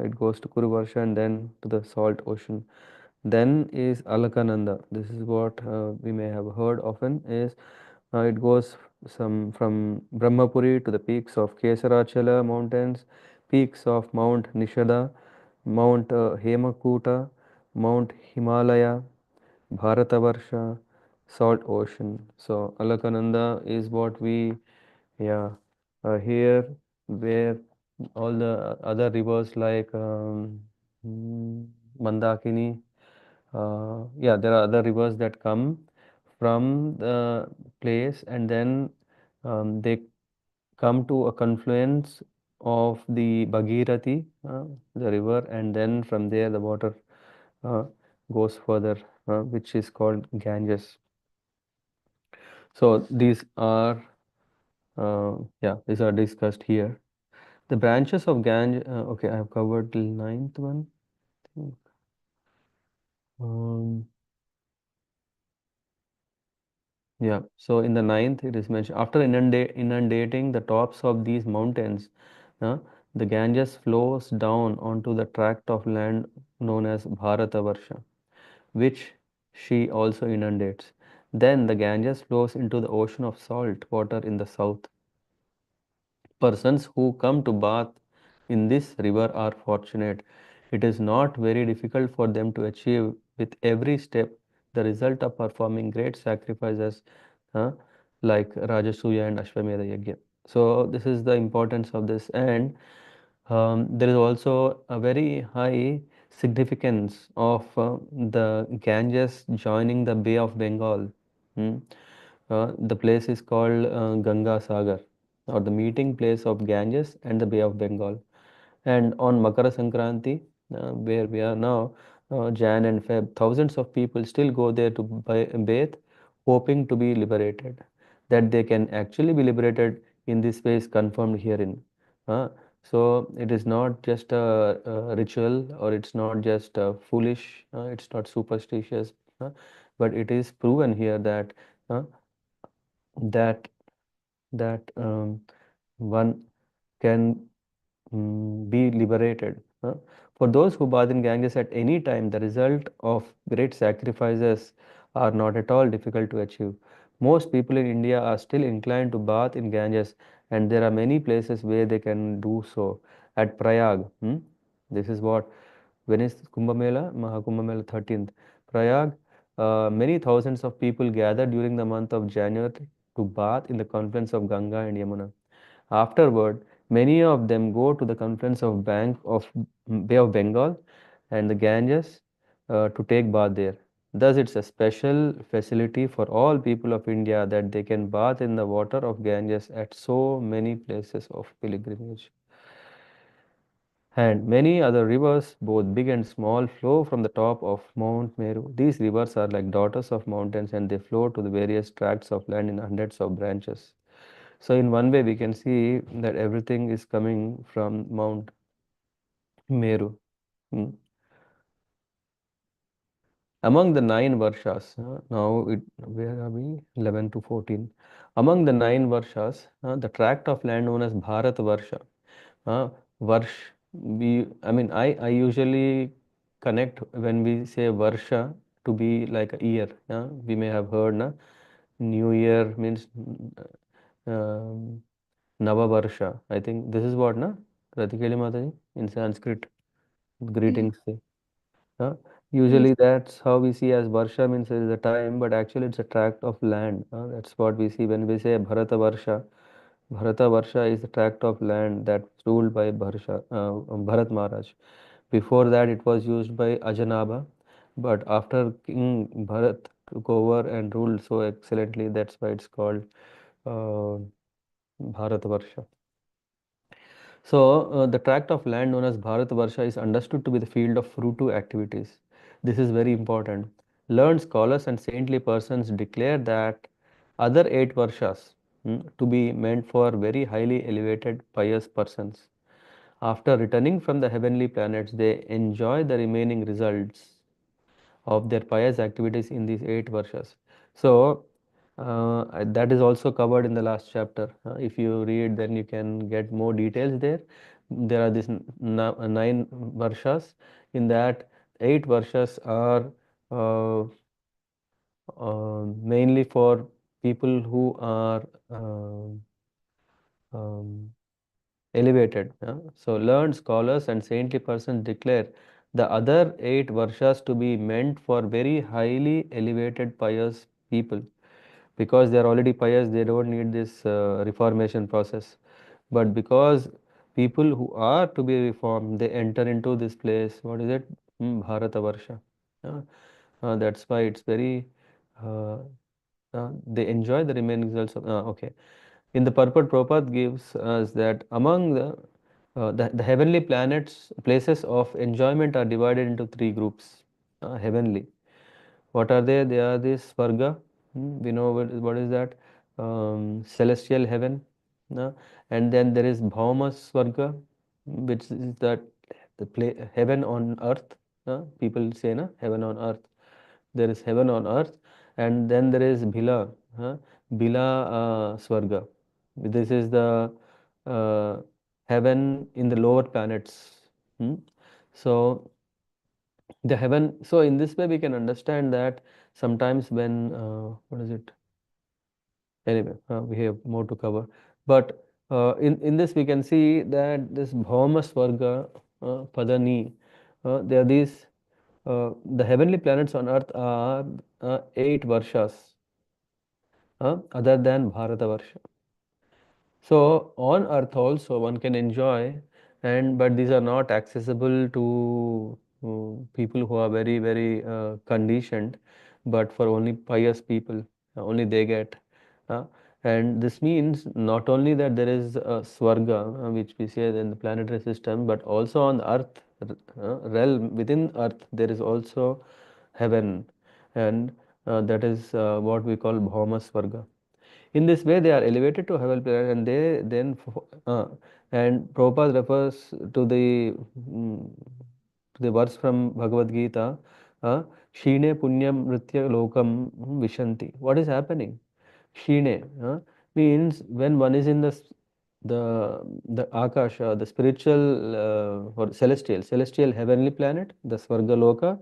It goes to Kuru Varsha and then to the salt ocean. Then is Alakananda. This is what we may have heard often. Is it goes some from Brahmapuri to the peaks of Kesarachala mountains, peaks of Mount Nishada, Mount Hemakuta, Mount Himalaya, Bharatavarsha, salt ocean. So Alakananda is what we, yeah, here where all the other rivers like Mandakini, yeah, there are other rivers that come from the place and then they come to a confluence of the Bhagirathi, the river, and then from there the water uh, goes further, which is called Ganges. So these are, yeah, these are discussed here. The branches of Ganges, okay, I have covered the ninth one. I think. Yeah, so in the ninth, it is mentioned after inundating the tops of these mountains, uh, the Ganges flows down onto the tract of land known as Bharatavarsha, which she also inundates. Then the Ganges flows into the ocean of salt water in the south. Persons who come to bath in this river are fortunate. It is not very difficult for them to achieve with every step the result of performing great sacrifices uh, like Rajasuya and Ashwamedha Yajna. So this is the importance of this, and there is also a very high significance of the Ganges joining the Bay of Bengal. Hmm. The place is called Ganga Sagar, or the meeting place of Ganges and the Bay of Bengal. And on Makara Sankranti, where we are now, Jan and Feb, thousands of people still go there to bathe, hoping to be liberated. That they can actually be liberated in this way is confirmed herein. Uh, so it is not just a ritual, or it's not just foolish, it's not superstitious, but it is proven here that uh, that one can be liberated. For those who bathe in Ganges at any time, the result of great sacrifices are not at all difficult to achieve. Most people in India are still inclined to bath in Ganges, and there are many places where they can do so. At Prayag, this is what, when is Kumbh Mela? Mahakumbh Mela 13th. Prayag, many thousands of people gather during the month of January to bath in the confluence of Ganga and Yamuna. Afterward, many of them go to the confluence of Bank of Bay of Bengal and the Ganges to take bath there. Thus, it's a special facility for all people of India that they can bath in the water of Ganges at so many places of pilgrimage. And many other rivers, both big and small, flow from the top of Mount Meru. These rivers are like daughters of mountains, and they flow to the various tracts of land in hundreds of branches. So in one way, we can see that everything is coming from Mount Meru. Hmm. Among the nine Varshas, where are we? 11 to 14. Among the nine Varshas, the tract of land known as Bharat Varsha. Varsh, I usually connect when we say Varsha to be like a year. We may have heard, New Year means um, Navavarsha. I think this is what, Ratikeli Mataji, in Sanskrit, Yeah. greetings say. Uh, Yes. Usually that's how we see as Varsha means it is a time, but actually it's a tract of land. That's what we see when we say Bharata Varsha. Bharata Varsha is the tract of land that's ruled by Bharat Maharaj. Before that it was used by Ajanaba, but after King Bharat took over and ruled so excellently, that's why it's called uh, Bharat Varsha. So, the tract of land known as Bharatvarsha is understood to be the field of fruitive activities. This is very important. Learned scholars and saintly persons declare that other 8 Varshas to be meant for very highly elevated pious persons. After returning from the heavenly planets, they enjoy the remaining results of their pious activities in these 8 Varshas. So, That is also covered in the last chapter. If you read, then you can get more details there. There are these 9 varshas. In that, 8 varshas are uh, mainly for people who are um, elevated. So learned scholars and saintly persons declare the other 8 varshas to be meant for very highly elevated pious people, because they are already pious, they don't need this reformation process. But because people who are to be reformed, they enter into this place. What is it? Bharata Varsha. Uh, that's why it's very. They enjoy the remaining results of. Okay. In the purport, Prabhupada gives us that among the heavenly planets, places of enjoyment are divided into 3 groups. Heavenly. What are they? They are this Svarga. We know what is that? Celestial heaven. And then there is Bhauma Svarga, which is that the heaven on earth. People say, heaven on earth. There is heaven on earth. And then there is Bhila. Bhila Svarga. This is the uh, heaven in the lower planets. So the heaven, so in this way we can understand that sometimes when what is it, anyway, we have more to cover, but in this we can see that this Bhauma Swarga, Padani, there are these the heavenly planets on earth are 8 varshas other than Bharata Varsha. So on earth also one can enjoy, and but these are not accessible to people who are very very conditioned, but for only pious people, only they get. Uh, and this means not only that there is a Swarga, which we say in the planetary system, but also on earth realm, within earth there is also heaven, and that is what we call Bhauma Swarga. In this way, they are elevated to heaven planet, and they then and Prabhupada refers to the verse from Bhagavad Gita, Shine Punyam Nritya Lokam Vishanti. What is happening? Shine means when one is in the Akasha, the spiritual or celestial heavenly planet, the Svarga Loka.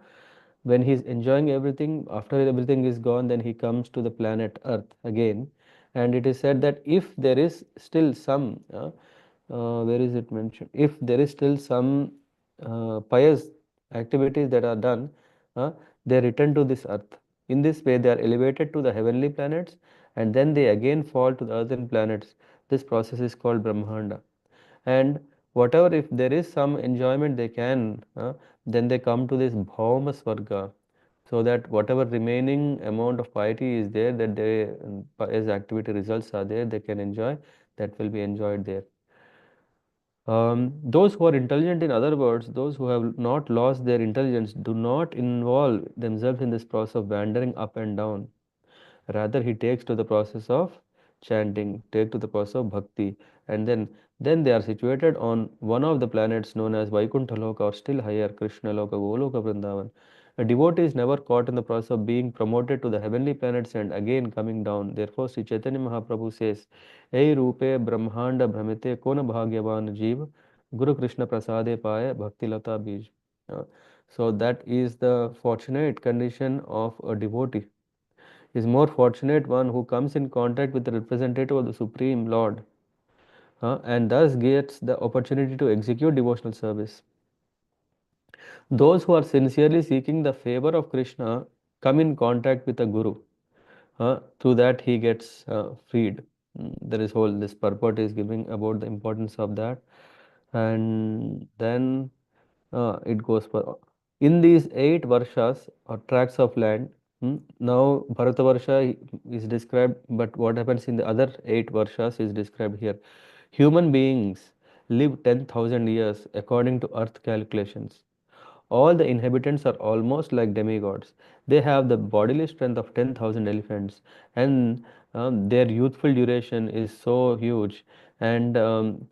When he is enjoying everything, after everything is gone, then he comes to the planet Earth again. And it is said that if there is still some, where is it mentioned? If there is still some pious activities that are done, they return to this earth. In this way, they are elevated to the heavenly planets, and then they again fall to the earthen planets. This process is called Brahmanda. And whatever, if there is some enjoyment they can, then they come to this Bhauma Swarga, so that whatever remaining amount of piety is there, that they, as activity results are there, they can enjoy, that will be enjoyed there. Those who are intelligent, in other words, those who have not lost their intelligence, do not involve themselves in this process of wandering up and down. Rather, he takes to the process of chanting, take to the process of bhakti, and then they are situated on one of the planets known as Vaikuntha Loka, or still higher, Krishna Loka, Goloka Vrindavan. A devotee is never caught in the process of being promoted to the heavenly planets and again coming down. Therefore, Sri Chaitanya Mahaprabhu says, Ei Rupe Brahmanda Brahmite Kona Bhagyavan Jeev Guru Krishna Prasade Paya Bhakti Lata Bij. So that is the fortunate condition of a devotee. Is more fortunate one who comes in contact with the representative of the Supreme Lord, and thus gets the opportunity to execute devotional service. Those who are sincerely seeking the favor of Krishna come in contact with a Guru. Through that he gets freed. There is whole this purport is giving about the importance of that, and then it goes for in these 8 varshas or tracts of land. Now Bharatavarsha is described, but what happens in the other 8 varshas is described here. Human beings live 10,000 years according to earth calculations. All the inhabitants are almost like demigods. They have the bodily strength of 10,000 elephants, and their youthful duration is so huge. And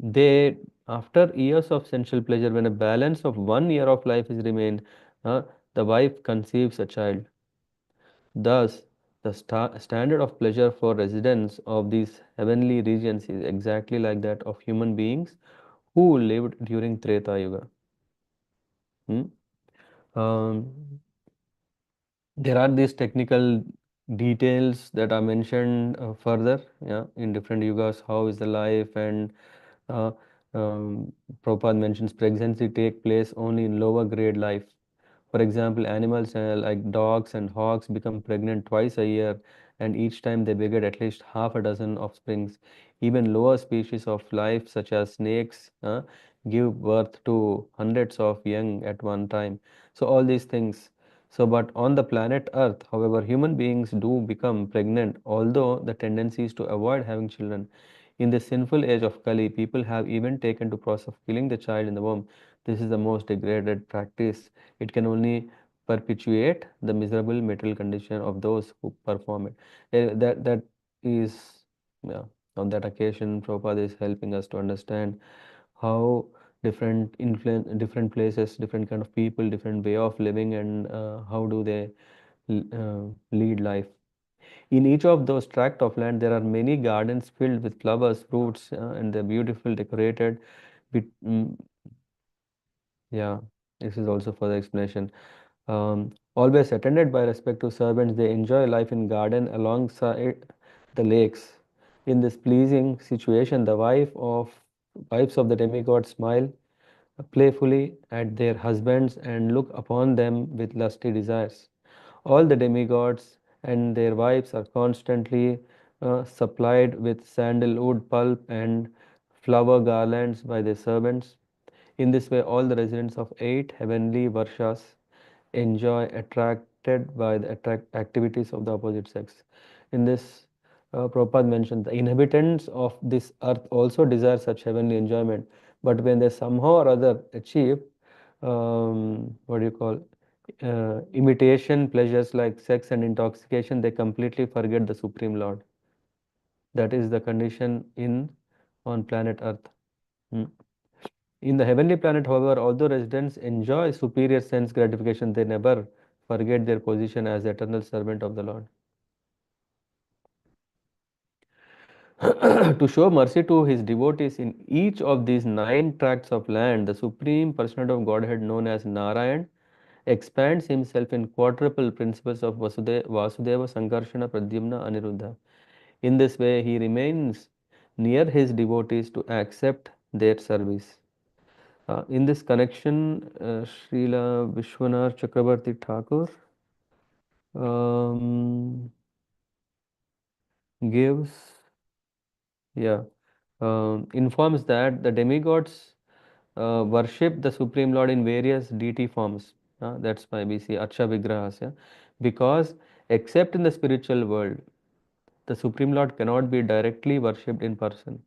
they, after years of sensual pleasure, when a balance of 1 year of life is remained, uh, the wife conceives a child. Thus, The standard of pleasure for residents of these heavenly regions is exactly like that of human beings who lived during Treta Yuga. Hmm? There are these technical details that are mentioned further, yeah, in different yugas. How is the life, and uh, um, Prabhupada mentions pregnancy take place only in lower grade life. For example, animals like dogs and hogs become pregnant twice a year, and each time they beget at least half a dozen offsprings. Even lower species of life, such as snakes, give birth to hundreds of young at one time. So, all these things. So, but on the planet Earth, however, human beings do become pregnant, although the tendency is to avoid having children. In the sinful age of Kali, people have even taken to process of killing the child in the womb. This is the most degraded practice. It can only perpetuate the miserable material condition of those who perform it. That is, yeah, on that occasion, Prabhupada is helping us to understand how different places, different kind of people, different way of living, and how do they lead life. In each of those tract of land, there are many gardens filled with flowers, fruits, and they're beautiful, decorated. Mm, yeah, this is also for the explanation. Always attended by respective servants, they enjoy life in garden alongside the lakes. In this pleasing situation, the wives of the demigod smile playfully at their husbands and look upon them with lusty desires. All the demigods and their wives are constantly supplied with sandalwood pulp and flower garlands by their servants. In this way, all the residents of 8 heavenly varshas enjoy attracted by the activities of the opposite sex. In this, Prabhupada mentioned the inhabitants of this earth also desire such heavenly enjoyment, but when they somehow or other achieve what do you call imitation pleasures like sex and intoxication, they completely forget the Supreme Lord. That is the condition in on planet Earth. Hmm. In the heavenly planet, however, although residents enjoy superior sense gratification, they never forget their position as eternal servant of the Lord. To show mercy to his devotees in each of these 9 tracts of land, the Supreme Personality of Godhead, known as Narayan, expands himself in quadruple principles of Vasudeva, Sankarshana, Pradyumna, Aniruddha. In this way, he remains near his devotees to accept their service. In this connection, Srila Vishwanath Chakrabarti Thakur um, gives, yeah, informs that the demigods worship the Supreme Lord in various deity forms. That's why we see Archa Vigrahas. Yeah? Because except in the spiritual world, the Supreme Lord cannot be directly worshipped in person.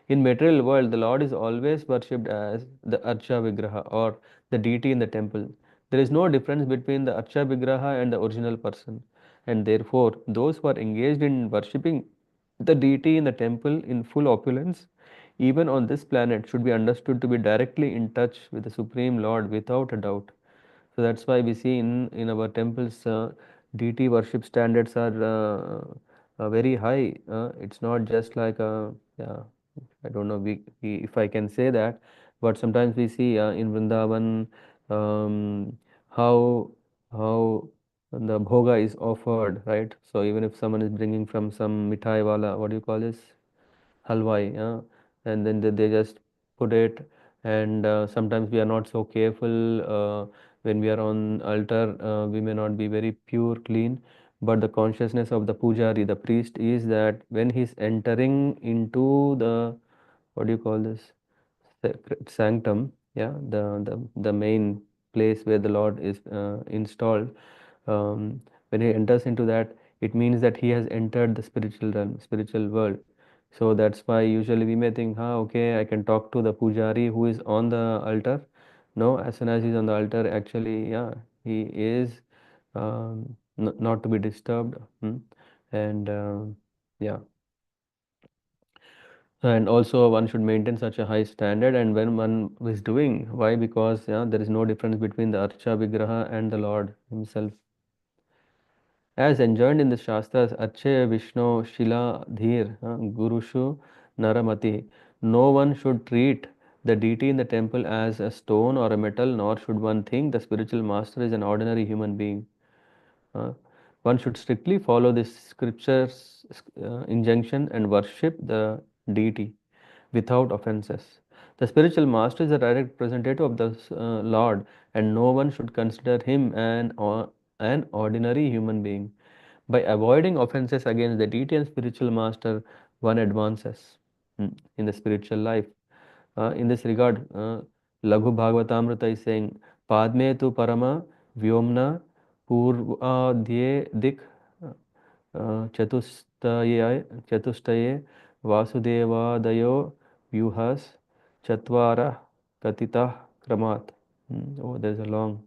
In material world, the Lord is always worshipped as the Archa Vigraha or the deity in the temple. There is no difference between the Archa Vigraha and the original person, and therefore those who are engaged in worshipping the deity in the temple in full opulence, even on this planet, should be understood to be directly in touch with the Supreme Lord without a doubt. So that's why we see in our temples, deity worship standards are very high. It's not just like yeah, I don't know if I can say that, but sometimes we see in Vrindavan how how the bhoga is offered, right? So even if someone is bringing from some mithai wala, what do you call this? Halwai, yeah? And then they just put it, and sometimes we are not so careful when we are on altar, we may not be very pure, clean, but the consciousness of the pujari, the priest, is that when he's entering into the, what do you call this, sanctum, yeah, the main place where the Lord is installed, when he enters into that, it means that he has entered the spiritual realm, spiritual world. So that's why usually we may think, okay, I can talk to the pujari who is on the altar. No, as soon as he's on the altar, actually, yeah, he is not to be disturbed. And yeah, and also one should maintain such a high standard. And when one is doing, why? Because, yeah, there is no difference between the Archa Vigraha and the Lord himself. As enjoined in the Shastras, Arche Vishnu Shila Dhir Gurushu Naramati, no one should treat the deity in the temple as a stone or a metal, nor should one think the spiritual master is an ordinary human being. One should strictly follow this scripture's injunction and worship the deity without offenses. The spiritual master is a direct representative of the Lord, and no one should consider him an ordinary human being. By avoiding offenses against the deity and spiritual master, one advances in the spiritual life. In this regard, Laghu Bhagavatamrita is saying, Padme tu parama vyomna purvadhye dik चतुष्टये वासुदेवादयो व्यूहस चत्वारः कथितः क्रमात्. Oh, there is a long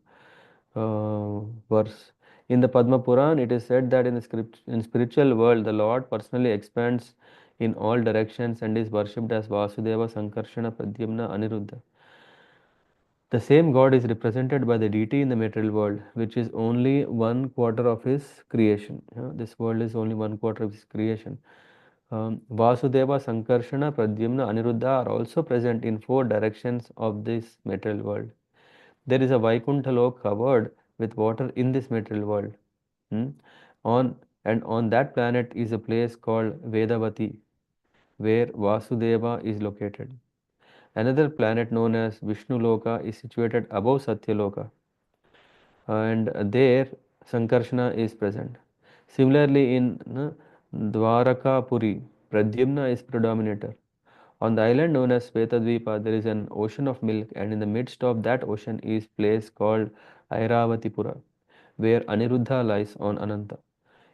verse. In the Padma Puran, it is said that in spiritual world, the Lord personally expands in all directions and is worshipped as Vasudeva, Sankarshana, Pradyumna, Aniruddha. The same God is represented by the deity in the material world, which is only 1/4 of his creation. This world is only 1/4 of his creation. Vasudeva, Sankarshana, Pradyumna, Aniruddha are also present in 4 directions of this material world. There is a Vaikuntha Lok covered with water in this material world. On that planet is a place called Vedavati, where Vasudeva is located. Another planet known as Vishnu Loka is situated above Satya Loka, and there Sankarshana is present. Similarly, in Dwarakapuri, Pradyumna is predominator. On the island known as Svetadvipa, there is an ocean of milk, and in the midst of that ocean is place called Airavatipura, where Aniruddha lies on Ananta.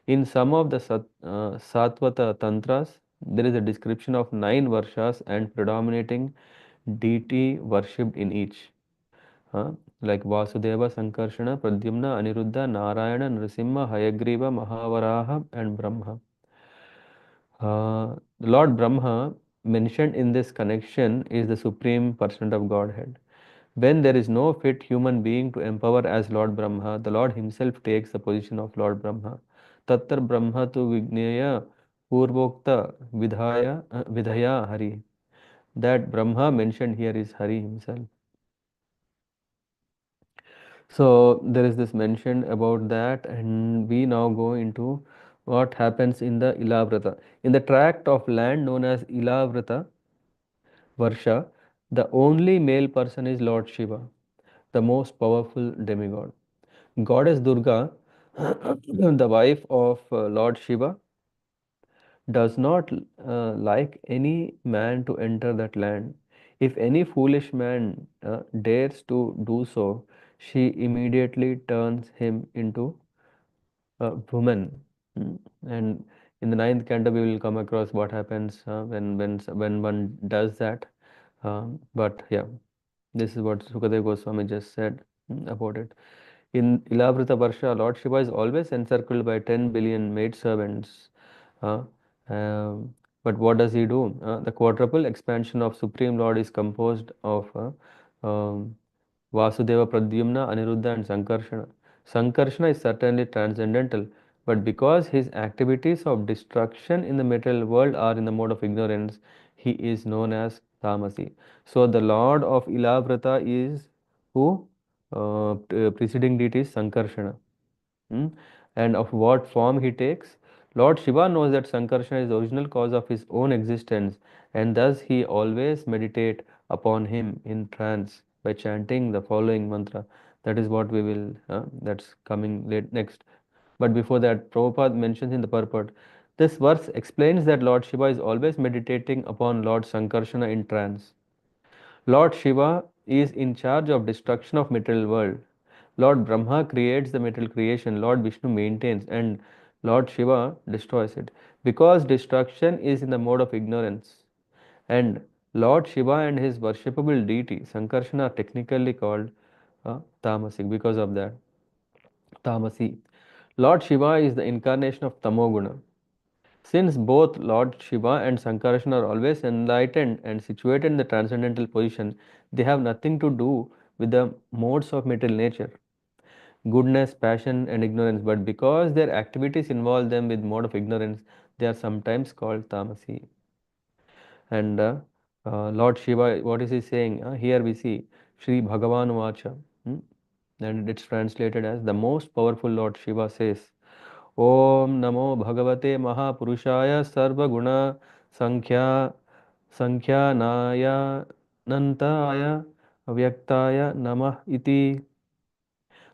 In some of the Satvata Tantras, there is a description of 9 Varshas and predominating deity worshipped in each. Like Vasudeva, Sankarshana, Pradyumna, Aniruddha, Narayana, Nrsimha, Hayagriva, Mahavaraha, and Brahma. Lord Brahma mentioned in this connection is the supreme person of Godhead. When there is no fit human being to empower as Lord Brahma, the Lord himself takes the position of Lord Brahma. Tattar Brahma tu Vigneya Purvokta Vidhaya Hari. That Brahma mentioned here is Hari himself. So there is this mention about that, and we now go into what happens in the Ilavrata. In the tract of land known as Ilavrata Varsha, the only male person is Lord Shiva, the most powerful demigod. Goddess Durga, the wife of Lord Shiva, does not like any man to enter that land. If any foolish man dares to do so, she immediately turns him into a woman. And in the 9th canto, we will come across what happens when one does that. But yeah, this is what Sukadeva Goswami just said about it. In Ilavrita Varsha, Lord Shiva is always encircled by 10 billion maidservants. Uh, but what does he do? The quadruple expansion of Supreme Lord is composed of Vasudeva, Pradyumna, Aniruddha, and Sankarshana. Sankarshana is certainly transcendental, but because his activities of destruction in the material world are in the mode of ignorance, he is known as Tamasi. So the Lord of Ilavrita is who? Preceding deity is Sankarshana. And of what form he takes? Lord Shiva knows that Sankarshana is the original cause of his own existence, and thus he always meditate upon him in trance by chanting the following mantra. That is what we will, that's coming late next. But before that, Prabhupada mentions in the purport, this verse explains that Lord Shiva is always meditating upon Lord Sankarshana in trance. Lord Shiva is in charge of destruction of material world. Lord Brahma creates the material creation, Lord Vishnu maintains, and Lord Shiva destroys it. Because destruction is in the mode of ignorance, and Lord Shiva and his worshipable deity, Sankarshana, are technically called Tamasic because of that. Tamasi. Lord Shiva is the incarnation of Tamoguna. Since both Lord Shiva and Sankarshana are always enlightened and situated in the transcendental position, they have nothing to do with the modes of material nature. goodness, passion, and ignorance, but because their activities involve them with mode of ignorance, they are sometimes called tamasi. And Lord Shiva, what is he saying? Here we see Shri Bhagavan Vacha, and it's translated as the most powerful Lord Shiva says, Om Namo Bhagavate Mahapurushaya Sarva Guna Sankhya Sankhya Naya Nantaya Avyaktaya Namah Iti.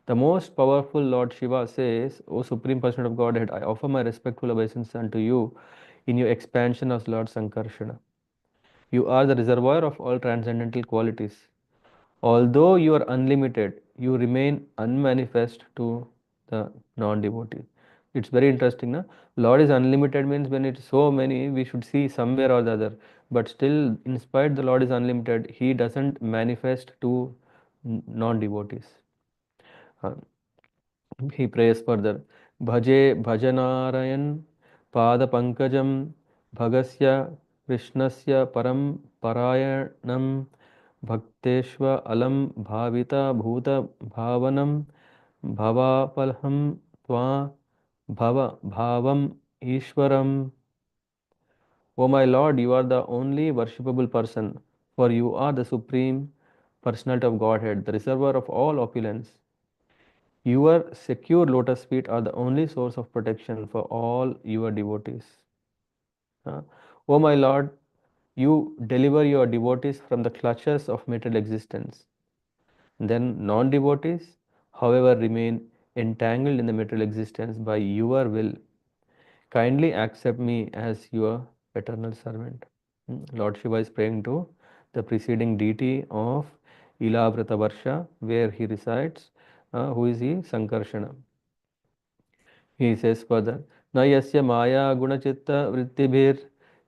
The most powerful Lord Shiva says, O Supreme Personality of Godhead, I offer my respectful obeisance unto you in your expansion as Lord Sankarsana. You are the reservoir of all transcendental qualities. Although you are unlimited, you remain unmanifest to the non-devotee. It's very interesting, na? Lord is unlimited means when it's so many, we should see somewhere or the other. But still, in spite the Lord is unlimited, He doesn't manifest to non-devotees. He prays further. Bhaje bhajanarayan pada pankajam bhagasya krishnasya param parayanam bhakteshva alam bhavita bhuta bhavanam bhavapalham tva bhava bhavam ishwaram. O my Lord, you are the only worshipable person, for you are the supreme personality of Godhead, the reservoir of all opulence. Your secure lotus feet are the only source of protection for all your devotees. O my Lord, you deliver your devotees from the clutches of material existence. Then non-devotees, however, remain entangled in the material existence by your will. Kindly accept me as your eternal servant. Lord Shiva is praying to the preceding deity of Ilavrata Varsha, where he resides. Who is he? Sankarshana. He says further, Na yasya maya gunachitta vrittibhir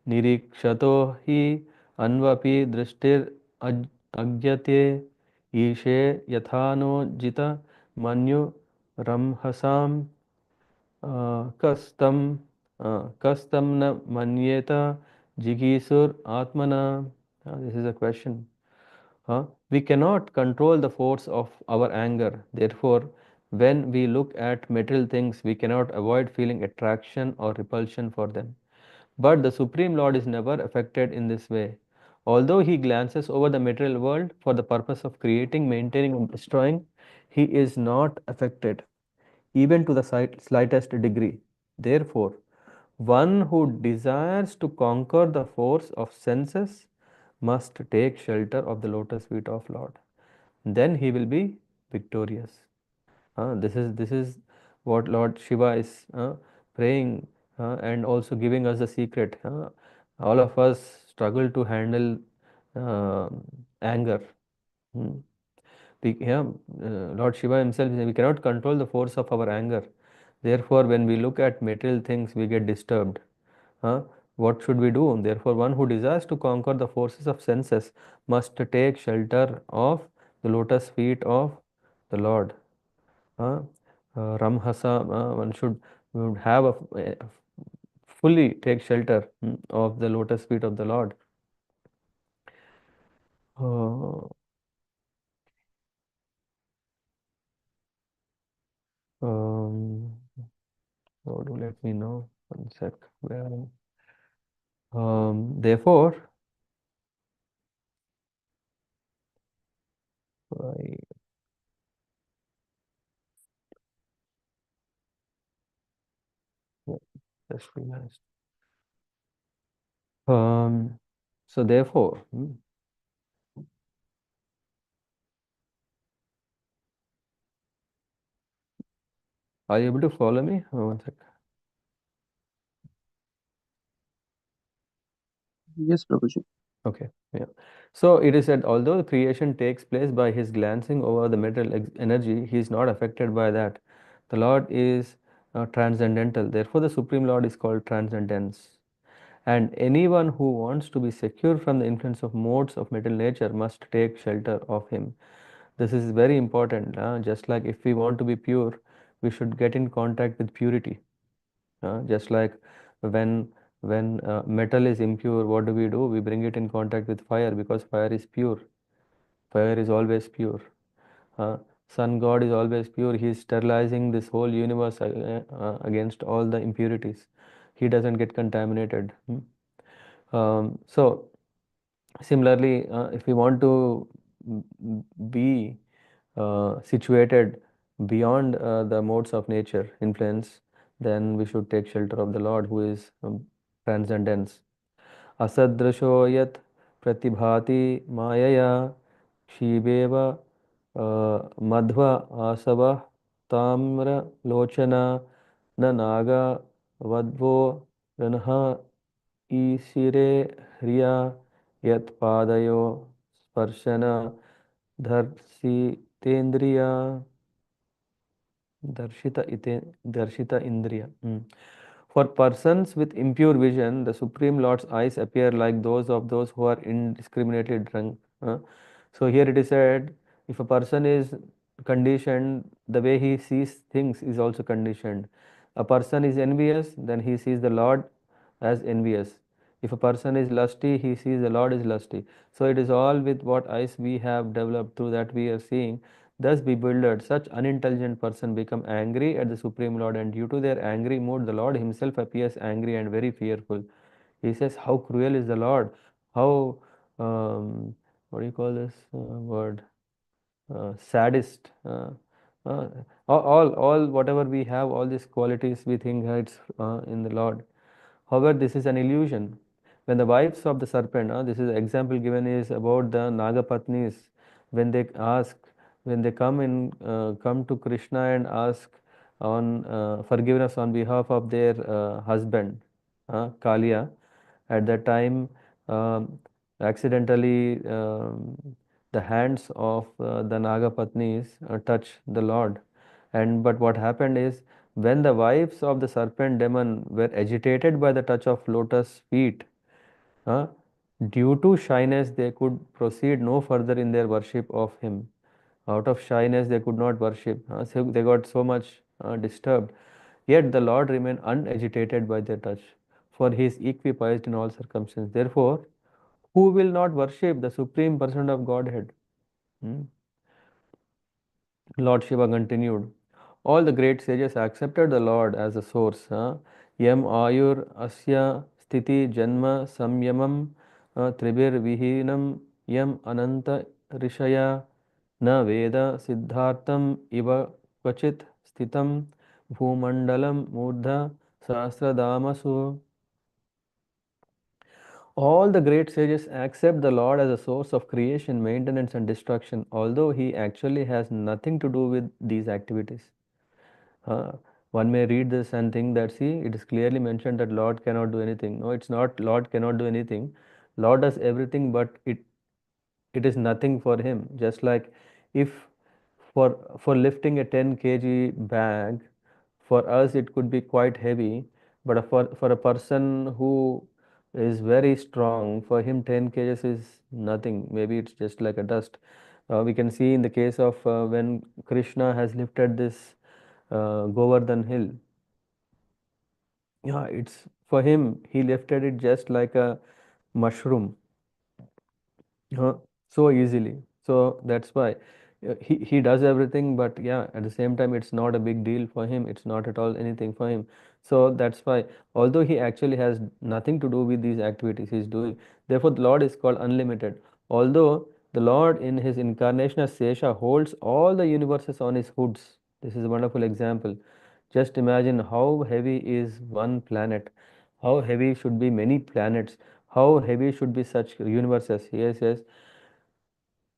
nirikshato hi anvapi drishtir agyate ishe yathano jita manyu ramhasam kastam kastam na manyeta jigisur atmana. This is a question. We cannot control the force of our anger. Therefore, when we look at material things, we cannot avoid feeling attraction or repulsion for them. But the Supreme Lord is never affected in this way. Although He glances over the material world for the purpose of creating, maintaining, and destroying, He is not affected, even to the slightest degree. Therefore, one who desires to conquer the force of senses must take shelter of the lotus feet of Lord. Then he will be victorious. This is what Lord Shiva is praying and also giving us the secret. All of us struggle to handle uh, anger. Lord Shiva himself says we cannot control the force of our anger. Therefore, when we look at material things, we get disturbed. What should we do? Therefore, one who desires to conquer the forces of senses must take shelter of the lotus feet of the Lord. Ramhasa, one should have fully take shelter of the lotus feet of the Lord. Let me know. One sec. Therefore, I just realized. So therefore, are you able to follow me? One sec. Yes, Prabhuji. Okay, yeah. So it is said, although creation takes place by his glancing over the material energy, he is not affected by that. The Lord is transcendental. Therefore, the Supreme Lord is called transcendence. And anyone who wants to be secure from the influence of modes of material nature must take shelter of him. This is very important. Just like if we want to be pure, we should get in contact with purity. Just like when metal is impure, what do? We bring it in contact with fire because fire is pure. Fire is always pure. Sun God is always pure. He is sterilizing this whole universe against all the impurities. He doesn't get contaminated. So similarly, if we want to be situated beyond the modes of nature influence, then we should take shelter of the Lord, who is transcendence. असदृशो यत् प्रतिभाति मायया क्षीबेव मध्व आसवः ताम्रलोचना न Naga वध्वो रनः ईशिरे ह्रिया यत्पादयो स्पर्शन दर्शितेन्द्रिया darshita indriya. For persons with impure vision, the Supreme Lord's eyes appear like those who are indiscriminately drunk. So here it is said, if a person is conditioned, the way he sees things is also conditioned. A person is envious, then he sees the Lord as envious. If a person is lusty, he sees the Lord is lusty. So it is all with what eyes we have developed, through that we are seeing. Thus bewildered, such unintelligent person become angry at the Supreme Lord, and due to their angry mood, the Lord himself appears angry and very fearful. He says, how cruel is the Lord? How, what do you call this word? Sadist. Uh, all whatever we have, all these qualities, we think it's in the Lord. However, this is an illusion. When the wives of the serpent, this is an example given is about the Nagapatnis, when they ask, when they come to Krishna and ask on forgiveness on behalf of their husband, Kaliya. At that time, um, accidentally, the hands of the Nagapatnis touch the Lord. And but what happened is, when the wives of the serpent demon were agitated by the touch of lotus feet, uh, due to shyness they could proceed no further in their worship of him. Out of shyness they could not worship. So they got so much disturbed. Yet the Lord remained unagitated by their touch, for he is equipoised in all circumstances. Therefore, who will not worship the Supreme Person of Godhead? Hmm? Lord Shiva continued, all the great sages accepted the Lord as a source. Yam ayur asya sthiti janma samyamam tribir vihinam yam ananta rishaya na veda siddhartam iva kvachit sthitam bhumandalam murdha sahasradamasu. All the great sages accept the Lord as a source of creation, maintenance, and destruction, although he actually has nothing to do with these activities. One may read this and think that, see, it is clearly mentioned that Lord cannot do anything. No, it's not Lord cannot do anything. Lord does everything, but it is nothing for him. Just like if for lifting a 10 kg bag, for us it could be quite heavy, but for a person who is very strong, for him 10 kgs is nothing. Maybe it's just like a dust. We can see in the case of when Krishna has lifted this Govardhan hill. Yeah, it's for him, he lifted it just like a mushroom, so easily. So that's why he does everything, but yeah, at the same time, it's not a big deal for him. It's not at all anything for him. So that's why, although he actually has nothing to do with these activities he's doing, therefore the Lord is called unlimited. Although the Lord in his incarnation as Sesha holds all the universes on his hoods. This is a wonderful example. Just imagine how heavy is one planet, how heavy should be many planets, how heavy should be such universes. Here says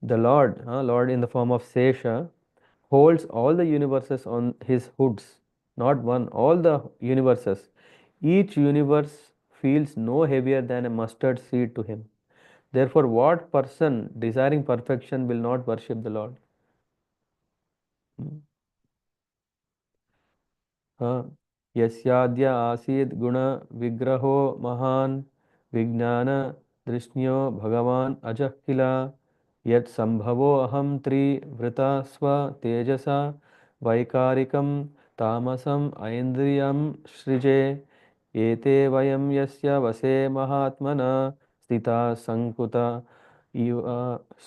the Lord, Lord in the form of Sesha, holds all the universes on his hoods, not one, all the universes. Each universe feels no heavier than a mustard seed to him. Therefore, what person desiring perfection will not worship the Lord? Hmm. यस्याद्य आसीद् गुणविग्रहो महान् विज्ञानदृष्ण्यो भगवान् अजः किल यत्सम्भवोऽहं त्रिवृता स्वतेजसा वैकारिकं तामसम् ऐन्द्रियं सृजे एते वयं यस्य वसे महात्मना स्थिता संकुता इव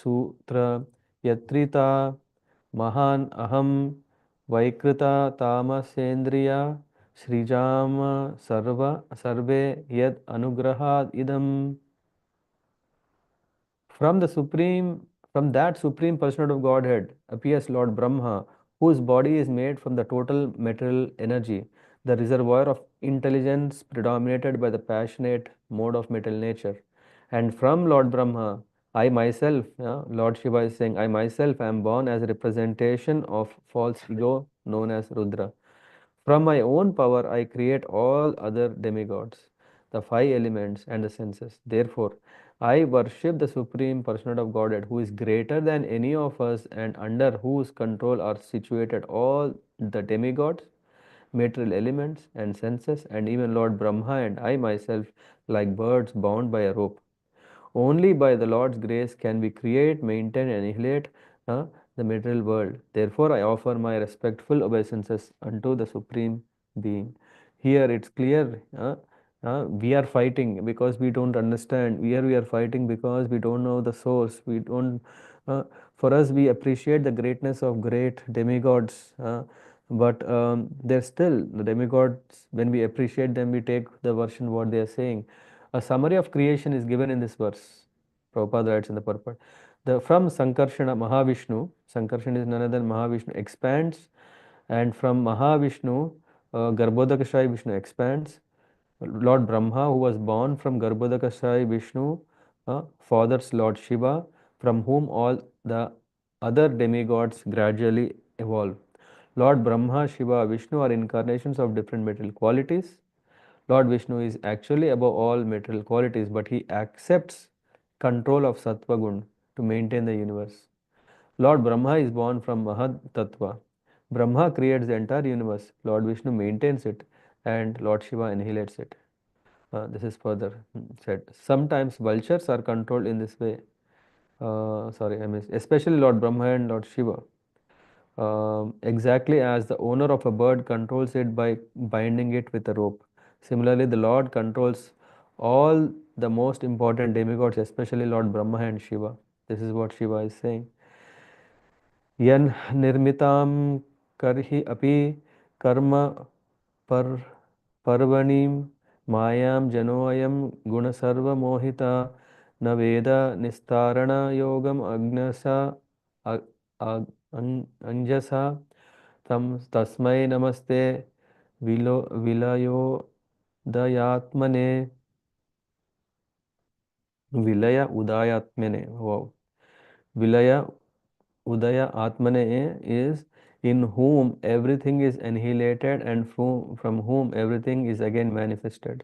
सूत्र यत्रिता Mahan aham vaikrita tamasendriya srijama sarve yad anugrahad idam. From that supreme personhood of Godhead appears Lord Brahma, whose body is made from the total material energy, the reservoir of intelligence predominated by the passionate mode of material nature. And from Lord Brahma, I myself, Lord Shiva is saying, I myself am born as a representation of false ego known as Rudra. From my own power, I create all other demigods, the five elements, and the senses. Therefore, I worship the Supreme Personhood of Godhead, who is greater than any of us and under whose control are situated all the demigods, material elements, and senses, and even Lord Brahma and I myself, like birds bound by a rope. Only by the Lord's grace can we create, maintain, and annihilate uh, the material world. Therefore, I offer my respectful obeisances unto the Supreme Being. Here it's clear we are fighting because we don't understand. Here we are fighting because we don't know the source. We don't. Uh, for us, we appreciate the greatness of great demigods. But they're still the demigods. When we appreciate them, we take the version what they are saying. A summary of creation is given in this verse. Prabhupada writes in the purport. From Sankarshana, Mahavishnu, Sankarsana is none other than Mahavishnu, expands, and from Mahavishnu, Garbhodakashai Vishnu expands. Lord Brahma, who was born from Garbhodakashai Vishnu, fathers Lord Shiva, from whom all the other demigods gradually evolve. Lord Brahma, Shiva, Vishnu are incarnations of different material qualities. Lord Vishnu is actually above all material qualities, but he accepts control of Sattva Gun to maintain the universe. Lord Brahma is born from Mahad Tattva. Brahma creates the entire universe. Lord Vishnu maintains it, and Lord Shiva annihilates it. This is further said. Sometimes vultures are controlled in this way. Sorry, I missed. Especially Lord Brahma and Lord Shiva. Exactly as the owner of a bird controls it by binding it with a rope. Similarly, the Lord controls all the most important demigods, especially Lord Brahma and Shiva. This is what Shiva is saying. Yan nirmitam karhi api karma par parvanim mayam janoyam gunasarva mohita na veda nistarana yogam agnasa anjasa तस्मै नमस्ते विलयोदयात्मने विलय उदयात्मने wow vilaya udaya atmane is in whom everything is annihilated and from whom everything is again manifested.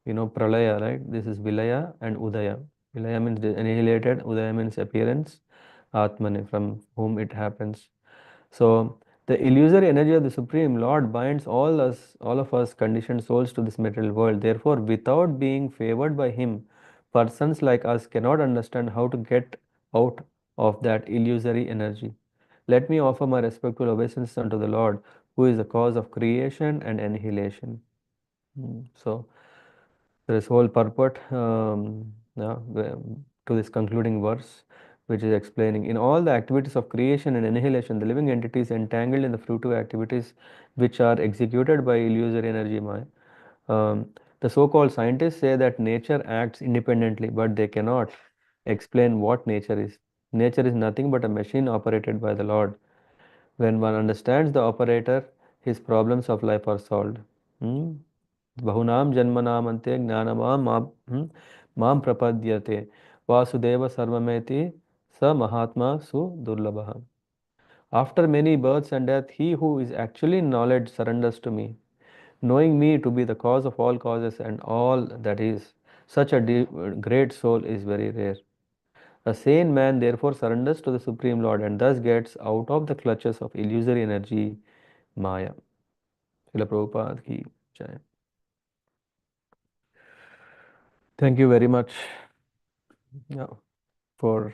Pralaya, right? This is vilaya and udaya. Vilaya means annihilated, udaya means appearance, atmane, from whom it happens. So the illusory energy of the Supreme Lord binds all of us conditioned souls to this material world. Therefore, without being favored by Him, persons like us cannot understand how to get out of that illusory energy. Let me offer my respectful obeisance unto the Lord, who is the cause of creation and annihilation. So there is whole purport to this concluding verse, which is explaining in all the activities of creation and annihilation, the living entity is entangled in the fruitive activities which are executed by illusory energy Maya. The so-called scientists say that nature acts independently, but they cannot explain what nature is. Nature is nothing but a machine operated by the Lord. When one understands the operator, his problems of life are solved. बहुनाम जन्मनामन्ते माम प्रपद्यते वासुदेव सर्वमेति स महात्मा सुदुर्लभः. After many births and death, he who is actually in knowledge surrenders to me, knowing me to be the cause of all causes and all that is. Such a great soul is very rare. A sane man therefore surrenders to the Supreme Lord and thus gets out of the clutches of illusory energy, Maya. Srila Prabhupada ki jai. Thank you very much for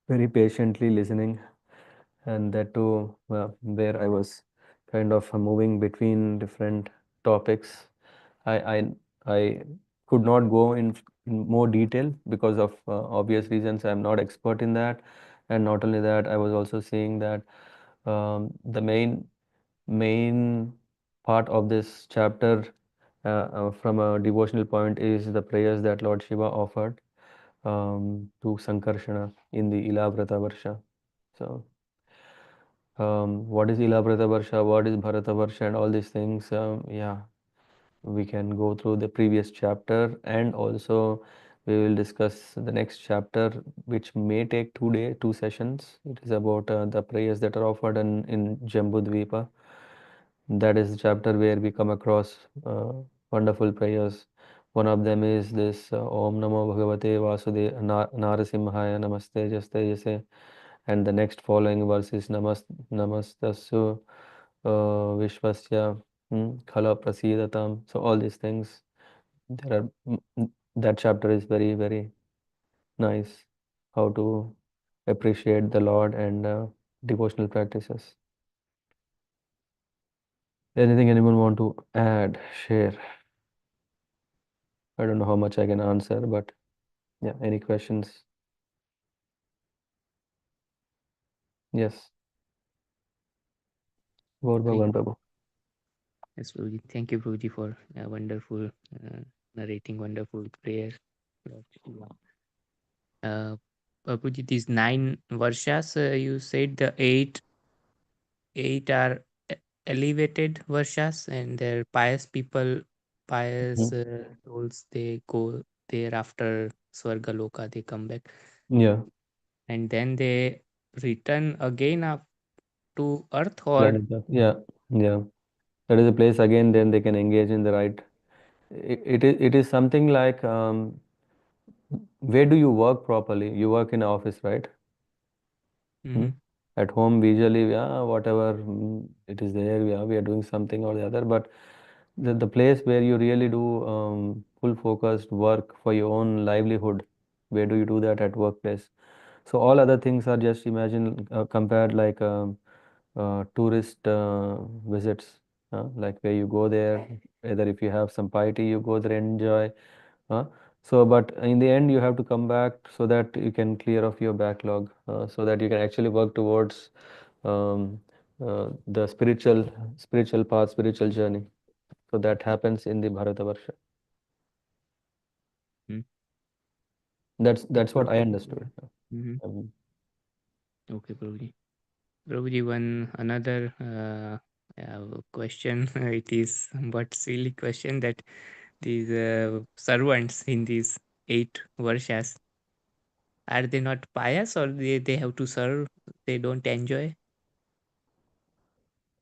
very patiently listening, and that too where I was kind of moving between different topics. I could not go in more detail because of obvious reasons. I am not expert in that, And not only that, I was also seeing that the main part of this chapter from a devotional point is the prayers that Lord Shiva offered to Sankarshana in the Ilavrata Varsha. So what is Ilavrata Varsha, what is Bharata Varsha, and all these things, yeah, we can go through the previous chapter, and also we will discuss the next chapter, which may take 2 sessions. It is about the prayers that are offered in Jambudvipa. That is the chapter where we come across wonderful prayers. One of them is this Om Namo Bhagavate Vasudev Narasimhaya Namaste Jaste Jase, and the next following verse is Namastasu Vishwasya Khala Prasidatam. So all these things, there are that chapter is very, very nice. How to appreciate the Lord and devotional practices. Anything anyone want to add, share? I don't know how much I can answer, but yeah, any questions? Yes. Gaur Bhagwan Prabhu. Yes, Prabhuji. Thank you, Prabhuji, for wonderful narrating wonderful prayer. Prabhuji, these 9 varshas, you said the eight are elevated varshas, and they're pious people, pious souls, they go there after Swarga Loka, they come back. Yeah. And then they return again up to earth, or Planet Earth. Yeah. Yeah. That is a place again, then they can engage in the right. It is something like where do you work properly? You work in an office, right? At home, usually, yeah, whatever it is there, yeah, we are doing something or the other. But the place where you really do full focused work for your own livelihood, where do you do that? At workplace. So all other things are just imagine compared like tourist visits, like where you go there, either if you have some piety, you go there and enjoy. So, but in the end, you have to come back so that you can clear off your backlog, so that you can actually work towards the spiritual path, spiritual journey. So that happens in the Bharatavarsha. That's what I understood. Okay, Prabhuji. Prabhuji, another question. It is but silly question that these servants in these 8 varshas, are they not pious, or they have to serve, they don't enjoy?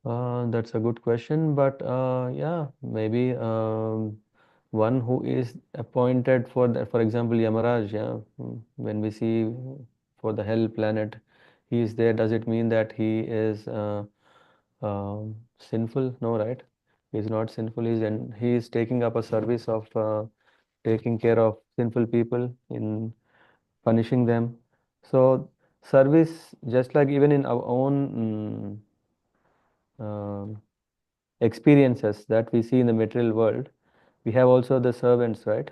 That's a good question, but yeah, maybe one who is appointed for the, for example, Yamaraj, yeah, when we see for the hell planet, he is there. Does it mean that he is sinful? No, right? He is not sinful. He is taking up a service of taking care of sinful people in punishing them. So service, just like even in our own experiences that we see in the material world, we have also the servants, right?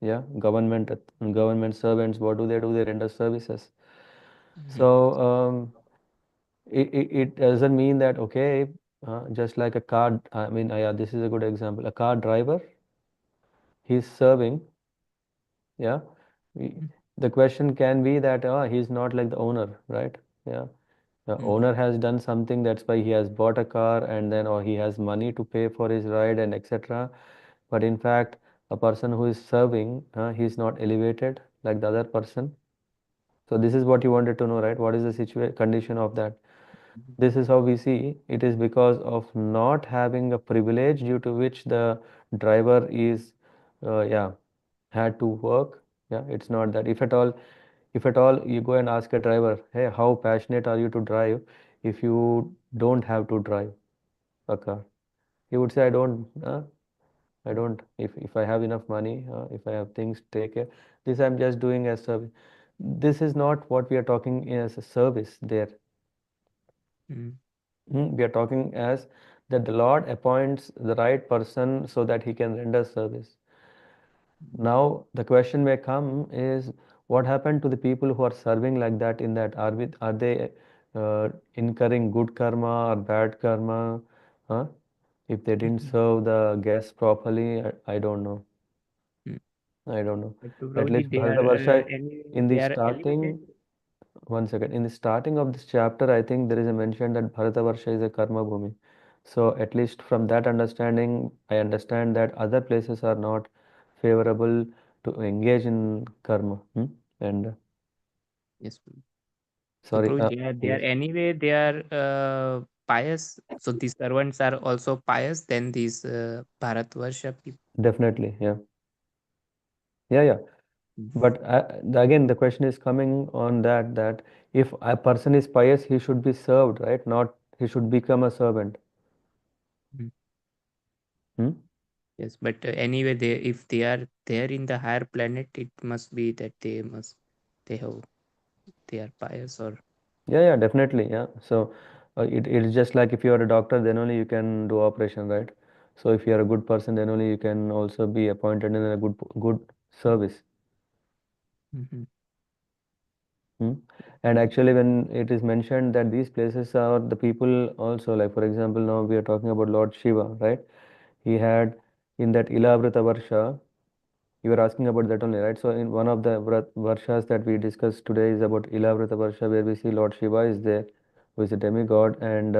Yeah, government servants. What do? They render services. So it doesn't mean that okay, just like a car. I mean, yeah, this is a good example. A car driver, he's serving. Yeah, the question can be that he's not like the owner, right? Yeah. The owner has done something, that's why he has bought a car, and then or he has money to pay for his ride and etc. But in fact, a person who is serving, he's not elevated like the other person. So this is what you wanted to know, right? What is the condition of that? This is how we see it is because of not having a privilege due to which the driver is, yeah, had to work. Yeah, it's not that. If at all you go and ask a driver, hey, how passionate are you to drive? If you don't have to drive a car, he would say, I don't. If I have enough money, if I have things to take care, this I'm just doing as service. This is not what we are talking as a service there. We are talking as that the Lord appoints the right person so that he can render service. Now the question may come is, what happened to the people who are serving like that in that? Are they incurring good karma or bad karma? Huh? If they didn't serve the guests properly, I don't know. Mm. I don't know. But to At Prabhuji, least they are Bharatavarsha anyway, in the they are elevated. starting, one second. In the starting of this chapter, I think there is a mention that Bharatavarsha is a karma bhumi. So at least from that understanding, I understand that other places are not favorable to engage in karma. And Yes, Prabhuji. So sorry, Prabhuji, they are yes, anyway, they are pious. So these servants are also pious than these Bharatvarsha people. definitely, yeah, yeah. Mm. But again, the question is coming on that if a person is pious, he should be served, right? Not he should become a servant. Mm. Hmm? Yes, but anyway, if they are there in the higher planet, it must be that they are pious or. Yeah, definitely, yeah. So it's just like if you are a doctor, then only you can do operation, right? So if you are a good person, then only you can also be appointed in a good service. Mhm. Hmm? And actually, when it is mentioned that these places are the people also, like for example, now we are talking about Lord Shiva, right? He had in that Ilavrita Varsha, you were asking about that only, right? So in one of the Varshas that we discussed today is about Ilavrita Varsha, where we see Lord Shiva is there, who is a demigod, and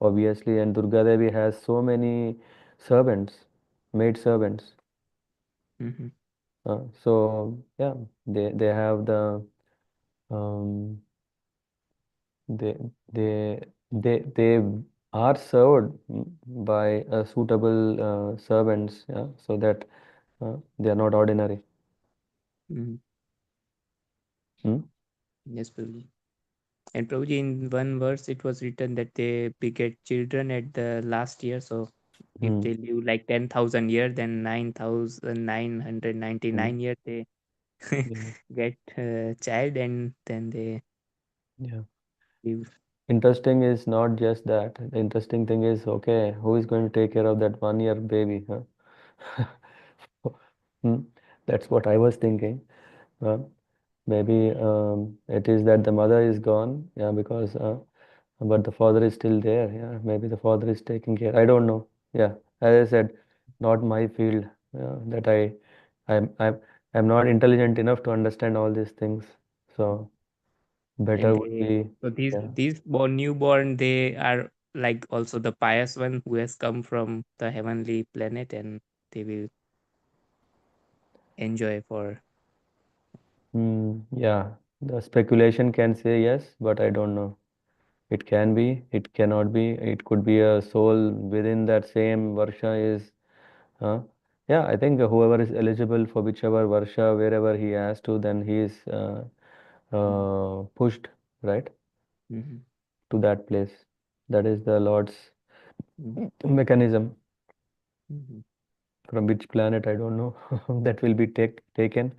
obviously, and Durga Devi has so many servants, maid servants. Mhm. So yeah, they have the um, they they they are served by suitable servants, yeah, so that they are not ordinary. Mhm. Hmm? Yes, Prabhuji. And Prabhuji, in one verse, it was written that they beget children at the last year. So if Hmm. they live like 10,000 years, then 9,999 years they Yeah. get a child, and then they Yeah. live. Interesting is not just that. The interesting thing is, okay, who is going to take care of that 1 year baby, huh? Hmm. That's what I was thinking. Uh, maybe it is that the mother is gone, yeah, because but the father is still there. Yeah, maybe the father is taking care. I don't know. Yeah, as I said, not my field. That I'm I'm not intelligent enough to understand all these things. So And better would they, be, so yeah. these newborn, they are like also the pious one who has come from the heavenly planet, and they will enjoy for. Yeah, the speculation can say yes, but I don't know. It can be, it cannot be. It could be a soul within that same Varsha is. Uh, yeah, I think whoever is eligible for whichever Varsha, wherever he has to, then he is pushed, right, Mm-hmm. to that place. That is the Lord's Mm-hmm. mechanism. Mm-hmm. From which planet, I don't know. That will be taken.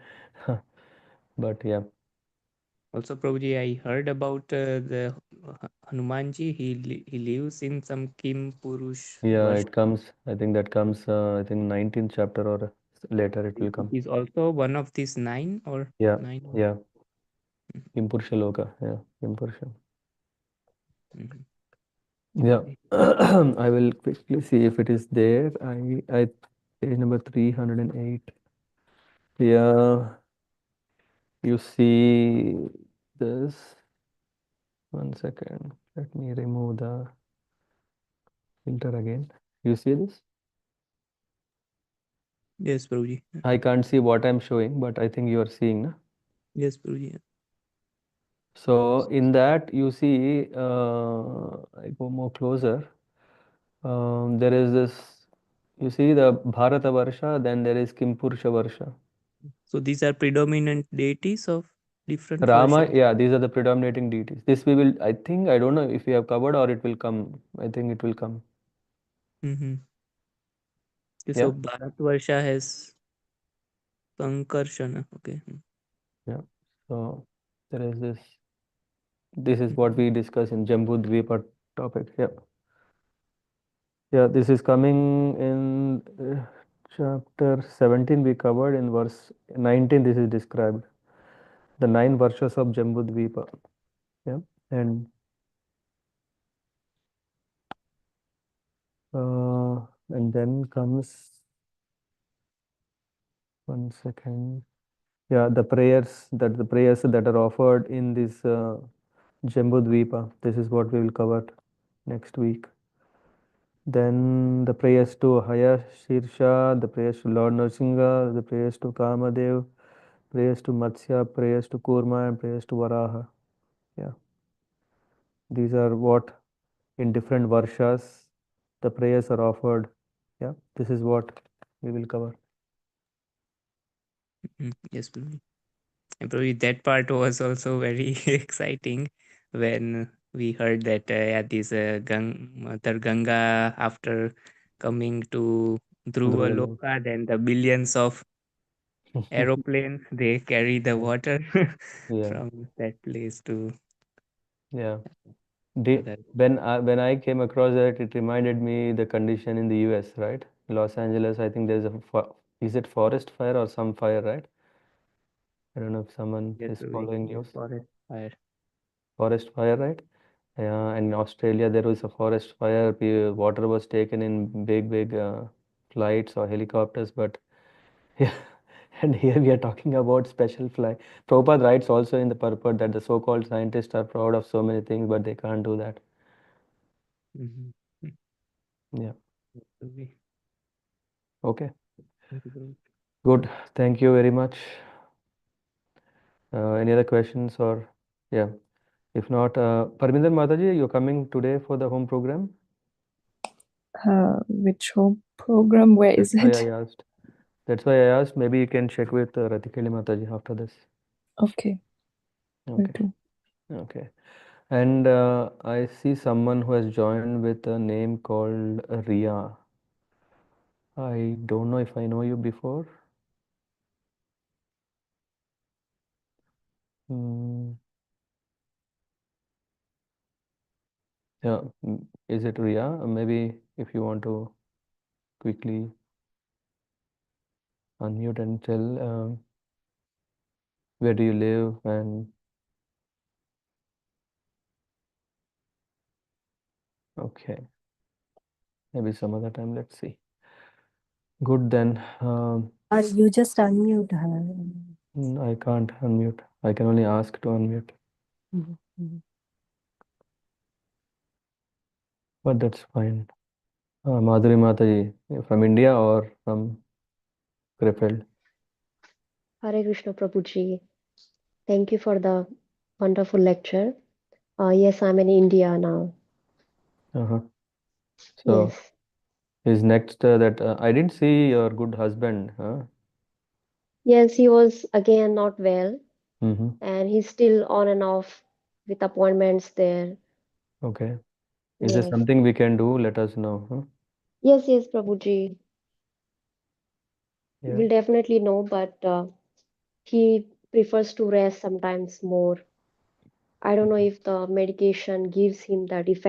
But yeah. Also, Prabhuji, I heard about the Hanumanji. He lives in some Kim Purush Yeah, verse. it comes. I think that comes. I think 19th chapter or later it will It come. is also one of these 9 or Yeah, 9. yeah. Mhm. Impurusha Loka. Yeah, Impurusha. Mhm. Yeah. Okay. I will quickly see if it is there. I page number 308. Yeah, you see this. One second. Let me remove the filter again. You see this? Yes, Prabhuji. I can't see what I'm showing, but I think you are seeing, na? Yes, Prabhuji. So in that you see, I go more closer. There is this, you see the Bharata Varsha, then there is Kimpurusha Varsha. So these are predominant deities of different Rama, versions. yeah, these are the predominating deities. This we will, I think, I don't know if we have covered or it will come. I think it will come. Mm-hmm. Okay, Yeah, so Bharatvarsha has Sankarshana. Okay. yeah. So there is this, this is what Mhm. we discuss in Jambu Dvipa topic. Yeah. Yeah, this is coming in chapter 17 we covered, in verse 19 this is described. the 9 Varshas of Jambudvipa. Yeah, and then comes, one second. Yeah, the prayers that are offered in this Jambudvipa. This is what we will cover next week. Then the prayers to Haya Shirsha, the prayers to Lord Nrsimha, the prayers to Kamadev, prayers to Matsya, prayers to Kurma, and prayers to Varaha. Yeah, these are what in different varshas the prayers are offered. Yeah, this is what we will cover. Yes, Prabhuji. And Prabhuji, that part was also very exciting when we heard that this Mother Ganga, after coming to Dhruva Dhruva Loka, then the billions of aeroplanes, they carry the water Yeah, from that place to yeah. other. When I came across that, it reminded me the condition in the US, right? Los Angeles, I think there's is it forest fire or some fire, right? I don't know if someone Yes, is Prabhuji, following yes, news. forest fire. Forest fire, right? Yeah, and in Australia there was a forest fire. Water was taken in big flights or helicopters, but yeah, and here we are talking about special flight. Prabhupada writes also in the purport that the so-called scientists are proud of so many things, but they can't do that. Mhm. Yeah. Yes, Prabhuji. Okay. Thank you, Prabhuji. Good. Thank you very much. Any other questions or yeah? If not, Parminder Mataji, you're coming today for the home program? Which home program? Where is That's why it? I asked. That's why I asked. Maybe you can check with Ratikeli Mataji after this. Okay, will Okay. do. Okay. And I see someone who has joined with a name called Ria. I don't know if I know you before. Mm, yeah. Is it Ria? Maybe if you want to quickly unmute and tell where do you live and okay. Maybe some other time. Let's see. Good then. Or you just unmute her. I can't unmute. I can only ask to unmute. Mhm. But that's fine. Madhuri Mataji, from India or from Krefeld? Hare Krishna Prabhuji. Thank you for the wonderful lecture. Yes, I'm in India now. Uh-huh. So Yes. is next that I didn't see your good husband, huh? Yes, he was again not well, Mm-hmm. and he's still on and off with appointments there. Okay. Is there Yes. something we can do? Let us know. Huh? Yes, Prabhuji. Yeah. We'll definitely know, but he prefers to rest sometimes more. I don't know if the medication gives him that effect.